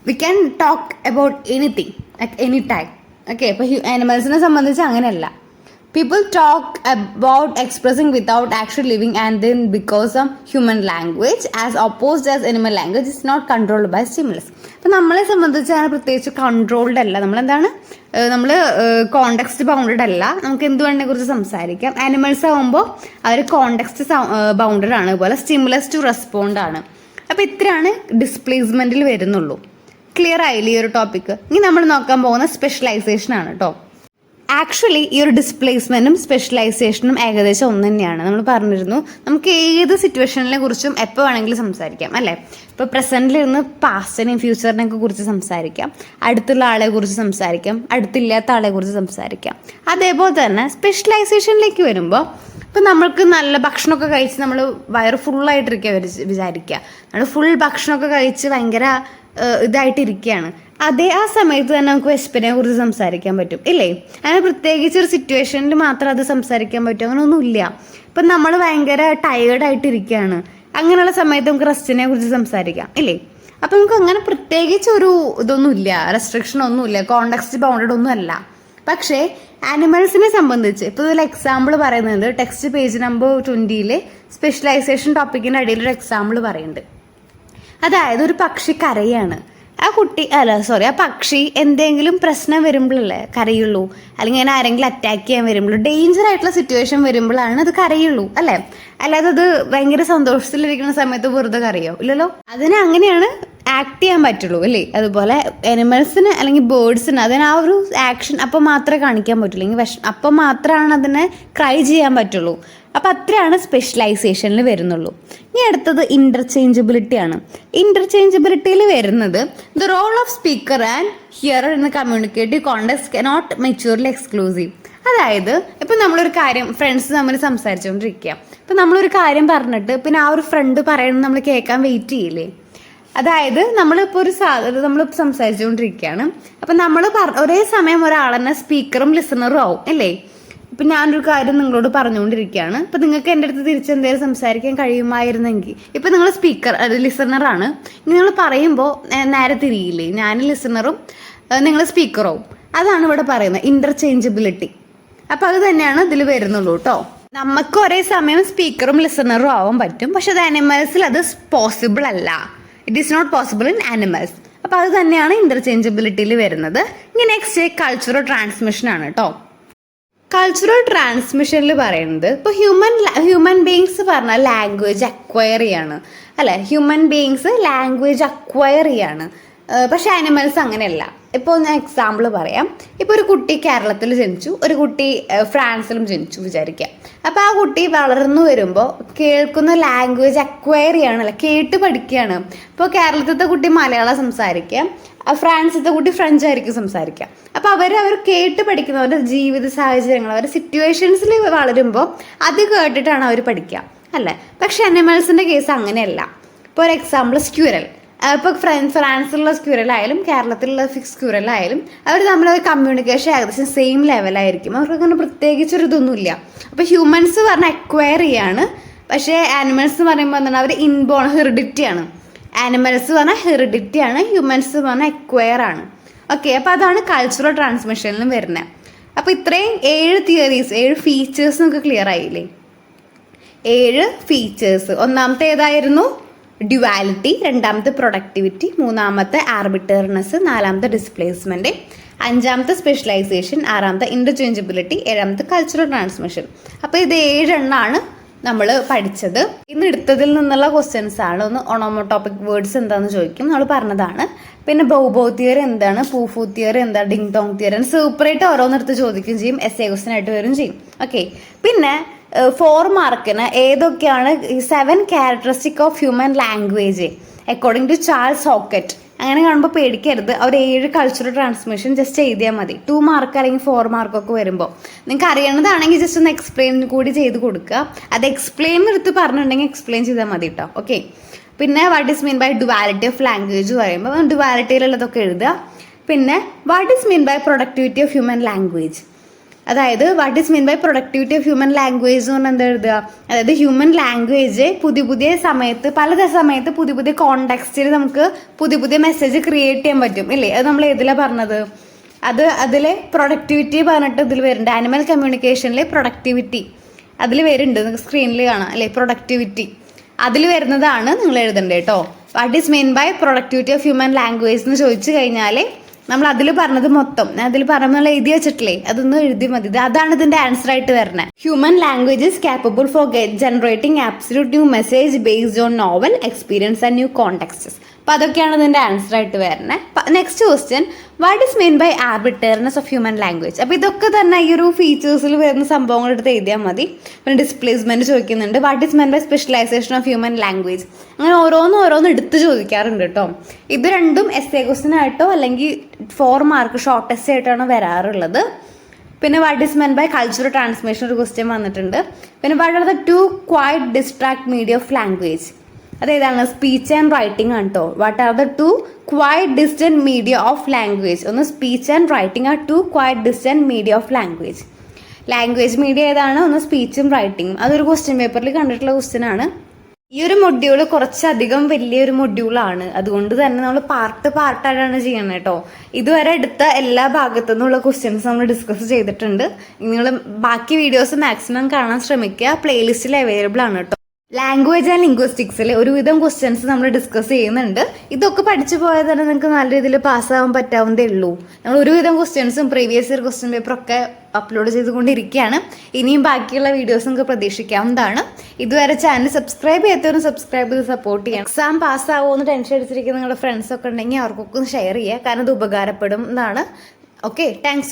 we can talk about anything at any time. Okay, അപ്പോൾ അനിമൽസിനെ സംബന്ധിച്ച് അങ്ങനെയല്ല. People talk about expressing without actually living, and then because of human language as opposed as animal language is not controlled by stimulus. അപ്പം നമ്മളെ സംബന്ധിച്ച് പ്രത്യേകിച്ച് controlled അല്ല. നമ്മൾ context bounded അല്ല. നമുക്ക് എന്ത് വേണതിനെ കുറിച്ച് സംസാരിക്കാം. ആനിമൽസ് ആകുമ്പോൾ അവർ കോണ്ടെക്സ്റ്റ് ബൗണ്ടഡ് ആണ്, അതുപോലെ സ്റ്റിമുലസ് ടു റെസ്പോണ്ട് ആണ്. അപ്പം ഇത്രയാണ് ഡിസ്പ്ലേസ്മെന്റിൽ വരുന്നുള്ളൂ. ക്ലിയർ ആയില്ലേ ഈ ഒരു ടോപ്പിക്ക്? ഇനി നമ്മൾ നോക്കാൻ പോകുന്ന സ്പെഷ്യലൈസേഷൻ ആണ് കേട്ടോ. ആക്ച്വലി ഈ ഒരു ഡിസ്പ്ലേസ്മെന്റും സ്പെഷ്യലൈസേഷനും ഏകദേശം ഒന്ന് തന്നെയാണ്. നമ്മൾ പറഞ്ഞിരുന്നു നമുക്ക് ഏത് സിറ്റുവേഷനെ കുറിച്ചും എപ്പോൾ വേണമെങ്കിലും സംസാരിക്കാം അല്ലേ? ഇപ്പോൾ പ്രസന്റിലിരുന്ന് പാസ്റ്റിനെയും ഫ്യൂച്ചറിനെയൊക്കെ കുറിച്ച് സംസാരിക്കാം, അടുത്തുള്ള ആളെ കുറിച്ച് സംസാരിക്കാം, അടുത്തില്ലാത്ത ആളെ കുറിച്ച് സംസാരിക്കാം. അതേപോലെ തന്നെ സ്പെഷ്യലൈസേഷനിലേക്ക് വരുമ്പോൾ ഇപ്പം നമ്മൾക്ക് നല്ല ഭക്ഷണമൊക്കെ കഴിച്ച് നമ്മൾ വയറ് ഫുള്ളായിട്ടിരിക്കുക വിചാരിക്കുക. നമ്മൾ ഫുൾ ഭക്ഷണമൊക്കെ കഴിച്ച് ഭയങ്കര ഇതായിട്ടിരിക്കുകയാണ്. ആ സമയത്ത് തന്നെ നമുക്ക് വിശപ്പിനെ കുറിച്ച് സംസാരിക്കാൻ പറ്റും ഇല്ലേ? അങ്ങനെ പ്രത്യേകിച്ച് ഒരു സിറ്റുവേഷനിൽ മാത്രം അത് സംസാരിക്കാൻ പറ്റും, അങ്ങനെയൊന്നുമില്ല. ഇപ്പം നമ്മൾ ഭയങ്കര ടയേർഡായിട്ടിരിക്കുകയാണ്, അങ്ങനെയുള്ള സമയത്ത് നമുക്ക് റെസ്റ്റിനെ കുറിച്ച് സംസാരിക്കാം ഇല്ലേ? അപ്പം നമുക്ക് അങ്ങനെ പ്രത്യേകിച്ച് ഒരു ഇതൊന്നുമില്ല, റെസ്ട്രിക്ഷൻ ഒന്നുമില്ല, കോണ്ടെക്സ്റ്റ് ബൗണ്ടഡ് ഒന്നും അല്ല. പക്ഷേ ആനിമൽസിനെ സംബന്ധിച്ച് ഇപ്പോൾ ഇതിൽ എക്സാമ്പിൾ പറയുന്നത് ടെക്സ്റ്റ് പേജ് നമ്പർ 20 സ്പെഷ്യലൈസേഷൻ ടോപ്പിക്കിൻ്റെ അടിയിലൊരു എക്സാമ്പിൾ പറയുന്നുണ്ട്. അതായത് ഒരു പക്ഷി കരയാണ്. ആ പക്ഷി എന്തെങ്കിലും പ്രശ്നം വരുമ്പോഴല്ലേ കരയുള്ളൂ, അല്ലെങ്കിൽ അങ്ങനെ ആരെങ്കിലും അറ്റാക്ക് ചെയ്യാൻ വരുമ്പോഴും ഡേഞ്ചർ ആയിട്ടുള്ള സിറ്റുവേഷൻ വരുമ്പോഴാണ് അത് കരയുള്ളൂ അല്ലേ. അല്ലാതെ അത് ഭയങ്കര സന്തോഷത്തിലിരിക്കുന്ന സമയത്ത് വെറുതെ കരയോ ഇല്ലല്ലോ. അതിന് അങ്ങനെയാണ് ആക്ട് ചെയ്യാൻ പറ്റുള്ളൂ അല്ലേ. അതുപോലെ എനിമൽസിന് അല്ലെങ്കിൽ ബേർഡ്സിന് അതിന് ആ ഒരു ആക്ഷൻ അപ്പം മാത്രമേ കാണിക്കാൻ പറ്റുള്ളൂ, അല്ലെങ്കിൽ അപ്പം മാത്രമാണ് അതിനെ ക്രൈ ചെയ്യാൻ പറ്റുള്ളൂ. അപ്പം അത്രയാണ് സ്പെഷ്യലൈസേഷനിൽ വരുന്നുള്ളൂ. ഇനി അടുത്തത് ഇൻ്റർചേഞ്ചബിലിറ്റി ആണ്. ഇൻ്റർചേഞ്ചബിലിറ്റിയിൽ വരുന്നത് the role of speaker and hearer in communicative context cannot mutually exclusive. അതായത് ഇപ്പം നമ്മളൊരു കാര്യം ഫ്രണ്ട്സ് തമ്മിൽ സംസാരിച്ചുകൊണ്ടിരിക്കുക, ഇപ്പം നമ്മളൊരു കാര്യം പറഞ്ഞിട്ട് പിന്നെ ആ ഒരു ഫ്രണ്ട് പറയുന്നത് നമ്മൾ കേൾക്കാൻ വെയിറ്റ് ചെയ്യില്ലേ. അതായത് നമ്മളിപ്പോൾ നമ്മൾ സംസാരിച്ചുകൊണ്ടിരിക്കുകയാണ്, അപ്പം നമ്മൾ ഒരേ സമയം ഒരാളെന്നെ സ്പീക്കറും ലിസണറും ആവും അല്ലേ. ഇപ്പം ഞാനൊരു കാര്യം നിങ്ങളോട് പറഞ്ഞുകൊണ്ടിരിക്കുകയാണ്, ഇപ്പം നിങ്ങൾക്ക് എൻ്റെ അടുത്ത് തിരിച്ചെന്തെങ്കിലും സംസാരിക്കാൻ കഴിയുമായിരുന്നെങ്കിൽ, ഇപ്പം നിങ്ങൾ ലിസണറാണ്, നിങ്ങൾ പറയുമ്പോൾ നേരെ തിരിയില്ലേ, ഞാൻ ലിസണറും നിങ്ങൾ സ്പീക്കറും. അതാണ് ഇവിടെ പറയുന്നത് ഇൻ്റർചേഞ്ചബിലിറ്റി. അപ്പം അത് തന്നെയാണ് ഇതിൽ വരുന്നുള്ളൂ കേട്ടോ. നമുക്ക് ഒരേ സമയം സ്പീക്കറും ലിസണറും ആവാൻ പറ്റും, പക്ഷെ അത് ആനിമൽസിൽ അത് പോസിബിൾ അല്ല. It is not possible in animals. അപ്പോൾ അത് തന്നെയാണ് ഇൻ്റർചേഞ്ചബിലിറ്റിയിൽ വരുന്നത്. ഇനി നെക്സ്റ്റ് കൾച്ചറൽ ട്രാൻസ്മിഷൻ ആണ് കേട്ടോ. കൾച്ചറൽ ട്രാൻസ്മിഷനിൽ പറയുന്നത് ഇപ്പോൾ ഹ്യൂമൻ ബീയിങ്സ് പറഞ്ഞാൽ ലാംഗ്വേജ് അക്വയർ ചെയ്യാണ് അല്ലേ. ഹ്യൂമൻ ബീയിങ്സ് ലാംഗ്വേജ് അക്വയർ ചെയ്യാണ്, പക്ഷെ ആനിമൽസ് അങ്ങനെയല്ല. ഇപ്പോൾ ഞാൻ എക്സാമ്പിൾ പറയാം. ഇപ്പോൾ ഒരു കുട്ടി കേരളത്തിൽ ജനിച്ചു, ഒരു കുട്ടി ഫ്രാൻസിലും ജനിച്ചു വിചാരിക്കാം. അപ്പോൾ ആ കുട്ടി വളർന്നു വരുമ്പോൾ കേൾക്കുന്ന ലാംഗ്വേജ് അക്വയർ ചെയ്യണമല്ലോ, കേട്ട് പഠിക്കുകയാണ്. ഇപ്പോൾ കേരളത്തിലത്തെ കുട്ടി മലയാളം സംസാരിക്കാം, ഫ്രാൻസിലത്തെ കുട്ടി ഫ്രഞ്ച് ആയിരിക്കും സംസാരിക്കാം. അപ്പോൾ അവർ കേട്ട് പഠിക്കുന്ന അവരുടെ ജീവിത സാഹചര്യങ്ങൾ, അവരുടെ സിറ്റുവേഷൻസിൽ വളരുമ്പോൾ അത് കേട്ടിട്ടാണ് അവർ പഠിക്കുക അല്ലേ. പക്ഷെ അനിമൽസിൻ്റെ കേസ് അങ്ങനെയല്ല. ഇപ്പോൾ ഒരു എക്സാമ്പിൾ സ്ക്യൂരൽ. ഇപ്പോൾ ഫ്രാൻസിലുള്ള സ്ക്യൂരലായാലും കേരളത്തിലുള്ള സ്ക്യൂരലായാലും അവർ തമ്മിൽ കമ്മ്യൂണിക്കേഷൻ ഏകദേശം സെയിം ലെവലായിരിക്കും. അവർക്ക് അങ്ങനെ പ്രത്യേകിച്ചൊരു ഇതൊന്നുമില്ല. അപ്പോൾ ഹ്യൂമൻസ് പറഞ്ഞാൽ അക്വയർ ചെയ്യാണ്, പക്ഷേ ആനിമൽസ് എന്ന് പറയുമ്പോൾ എന്താണ്, അവർ ഇൻബോൺ ഹെറിഡിറ്റിയാണ്. ആനിമൽസ് പറഞ്ഞാൽ ഹെറിഡിറ്റിയാണ്, ഹ്യൂമൻസ് പറഞ്ഞാൽ അക്വയർ ആണ്. ഓക്കെ, അപ്പോൾ അതാണ് കൾച്ചറൽ ട്രാൻസ്മിഷനിലും വരുന്നത്. അപ്പോൾ ഇത്രയും 7 തിയറീസ്, 7 ഫീച്ചേഴ്സ് നമുക്ക് ക്ലിയർ ആയില്ലേ. 7 ഫീച്ചേഴ്സ്. ഒന്നാമത്തെ ഏതായിരുന്നു? ഡ്യുവാലിറ്റി. രണ്ടാമത്തെ പ്രൊഡക്ടിവിറ്റി. മൂന്നാമത്തെ ആർബിറ്റർനെസ്. നാലാമത്തെ ഡിസ്പ്ലേസ്മെൻറ്റ്. അഞ്ചാമത്തെ സ്പെഷ്യലൈസേഷൻ. ആറാമത്തെ ഇൻ്റർചേഞ്ചബിലിറ്റി. ഏഴാമത്തെ കൾച്ചറൽ ട്രാൻസ്മിഷൻ. അപ്പോൾ ഇത് 7 എണ്ണമാണ് നമ്മൾ പഠിച്ചത്. ഇന്ന് എടുത്തതിൽ നിന്നുള്ള ക്വസ്റ്റ്യൻസ് ആണ്. ഒന്ന് ഒണോമോട്ടോപ്പിക് വേർഡ്സ് എന്താണെന്ന് ചോദിക്കും, നമ്മൾ പറഞ്ഞതാണ്. പിന്നെ ബൗബോ തിയറി എന്താണ്, പൂഫു തിയറി എന്താ, ഡിങ് ടോങ് തിയറി സൂപ്പറായിട്ട് ഓരോന്നെടുത്ത് ചോദിക്കുകയും ചെയ്യും, എസ്സേ ക്വസ്റ്റ്യൻ ആയിട്ട് വരും ചെയ്യും. ഓക്കെ, പിന്നെ 4 മാർക്കിന് ഏതൊക്കെയാണ് 7 characteristic of human language according to Charles Hockett. അങ്ങനെ കാണുമ്പോൾ പേടിക്കരുത്. അവർ 7 കൾച്ചറൽ ട്രാൻസ്മിഷൻ ജസ്റ്റ് എഴുതിയാൽ മതി. 2 മാർക്ക് അല്ലെങ്കിൽ 4 മാർക്കൊക്കെ വരുമ്പോൾ നിങ്ങൾക്ക് അറിയണതാണെങ്കിൽ ജസ്റ്റ് ഒന്ന് എക്സ്പ്ലെയിൻ കൂടി ചെയ്ത് കൊടുക്കുക. അത് എക്സ്പ്ലെയിൻ എടുത്ത് പറഞ്ഞിട്ടുണ്ടെങ്കിൽ എക്സ്പ്ലെയിൻ ചെയ്താൽ മതി കേട്ടോ. ഓക്കെ, പിന്നെ what is mean by duality of language പറയുമ്പോൾ ഡുവാലിറ്റിയിലുള്ളതൊക്കെ എഴുതുക. പിന്നെ what is mean by productivity of human language, അതായത് what is mean by productivity of human language എന്ന് പറഞ്ഞാൽ എന്താ എഴുതുക. അതായത് ഹ്യൂമൻ ലാംഗ്വേജ് പുതിയ സമയത്ത് പുതിയ കോണ്ടെക്സ്റ്റിൽ നമുക്ക് പുതിയ മെസ്സേജ് ക്രിയേറ്റ് ചെയ്യാൻ പറ്റും ഇല്ലേ. അത് നമ്മൾ ഏതിലാണ് പറഞ്ഞത്? അതിൽ പ്രൊഡക്ടിവിറ്റി പറഞ്ഞിട്ട് ഇതിൽ വരുന്നുണ്ട്. ആനിമൽ കമ്മ്യൂണിക്കേഷനിലെ പ്രൊഡക്ടിവിറ്റി അതിൽ വരുന്നുണ്ട്, നിങ്ങൾക്ക് സ്ക്രീനിൽ കാണാം അല്ലേ. പ്രൊഡക്ടിവിറ്റി അതിൽ വരുന്നതാണ് നിങ്ങൾ എഴുതേണ്ടത് കേട്ടോ. What is mean by productivity of human language എന്ന് ചോദിച്ചു കഴിഞ്ഞാൽ നമ്മൾ അതിൽ പറഞ്ഞത് മൊത്തം ഞാൻ അതിൽ പറഞ്ഞ എഴുതി വെച്ചിട്ടില്ലേ, അതൊന്ന് എഴുതി മതി. അതാണ് ഇതിന്റെ ആൻസർ ആയിട്ട് വരുന്നത്. Human language is capable for generating absolute new message based on novel experience and new contexts. അപ്പോൾ അതൊക്കെയാണ് ഇതിന്റെ ആൻസർ ആയിട്ട് വരുന്നത്. Next question, what is mean by arbitrariness of human language. അപ്പോൾ ഇതൊക്കെ തന്നെ ഈ ഒരു ഫീച്ചേഴ്സിൽ വരുന്ന സംഭവങ്ങൾ എടുത്ത് എഴുതിയാൽ മതി. പിന്നെ ഡിസ്പ്ലേസ്മെന്റ് ചോദിക്കുന്നുണ്ട്. What is mean by specialisation of human language. അങ്ങനെ ഓരോന്ന് എടുത്ത് ചോദിക്കാറുണ്ട് കേട്ടോ. ഇത് രണ്ടും എസ്സേ ക്വസ്റ്റ്യൻ ആയിട്ടോ അല്ലെങ്കിൽ 4 മാർക്ക് ഷോർട്ട് എസ്സേ ആയിട്ടാണ് വരാറുള്ളത്. പിന്നെ what is mean by cultural transmission ഒരു ക്വസ്റ്റ്യൻ വന്നിട്ടുണ്ട്. പിന്നെ what are the 2 quite distract media of language. അതേതാണ്? സ്പീച്ച് ആൻഡ് റൈറ്റിംഗ് ആണ് കേട്ടോ. What are the 2 quite distant media of language. ഒന്ന് speech and writing are 2 quite distant media of language. Language media ഏതാണ്? ഒന്ന് സ്പീച്ചും റൈറ്റിംഗും. അതൊരു question പേപ്പറിൽ കണ്ടിട്ടുള്ള question ആണ്. ഈ ഒരു മൊഡ്യൂൾ കുറച്ചധികം വലിയൊരു മൊഡ്യൂളാണ്, അതുകൊണ്ട് തന്നെ നമ്മൾ പാർട്ടായിട്ടാണ് ചെയ്യണത് കേട്ടോ. ഇതുവരെ എടുത്ത എല്ലാ ഭാഗത്തു നിന്നുള്ള ക്വസ്റ്റ്യൻസ് നമ്മൾ ഡിസ്കസ് ചെയ്തിട്ടുണ്ട്. നിങ്ങൾ ബാക്കി വീഡിയോസ് മാക്സിമം കാണാൻ ശ്രമിക്കുക. പ്ലേലിസ്റ്റിൽ അവൈലബിൾ ആണ് കേട്ടോ. ലാംഗ്വേജ് ആൻഡ് ലിംഗ്വിസ്റ്റിക്സിൽ ഒരുവിധം ക്വസ്റ്റ്യൻസ് നമ്മൾ ഡിസ്കസ് ചെയ്യുന്നുണ്ട്. ഇതൊക്കെ പഠിച്ചു പോയാൽ തന്നെ നിങ്ങൾക്ക് നല്ല രീതിയിൽ പാസ്സാവാൻ പറ്റാവുന്നതേ ഉള്ളൂ. നമ്മൾ ഒരുവിധം ക്വസ്റ്റ്യൻസും പ്രീവിയസ് ഇയർ ക്വസ്റ്റ്യൻ പേപ്പറൊക്കെ അപ്ലോഡ് ചെയ്തുകൊണ്ടിരിക്കുകയാണ്. ഇനിയും ബാക്കിയുള്ള വീഡിയോസ് നിങ്ങൾക്ക് പ്രതീക്ഷിക്കാവുന്നതാണ്. ഇതുവരെ ചാനൽ സബ്സ്ക്രൈബ് ചെയ്യാത്തവരും സബ്സ്ക്രൈബ് ചെയ്ത് സപ്പോർട്ട് ചെയ്യാം. എക്സാം പാസ്സാവുമോ എന്ന് ടെൻഷൻ അടിച്ചിരിക്കുന്ന നിങ്ങളുടെ ഫ്രണ്ട്സൊക്കെ ഉണ്ടെങ്കിൽ അവർക്കൊക്കെ ഷെയർ ചെയ്യുക, കാരണം ഇത് ഉപകാരപ്പെടും എന്നാണ്. Okay, thanks.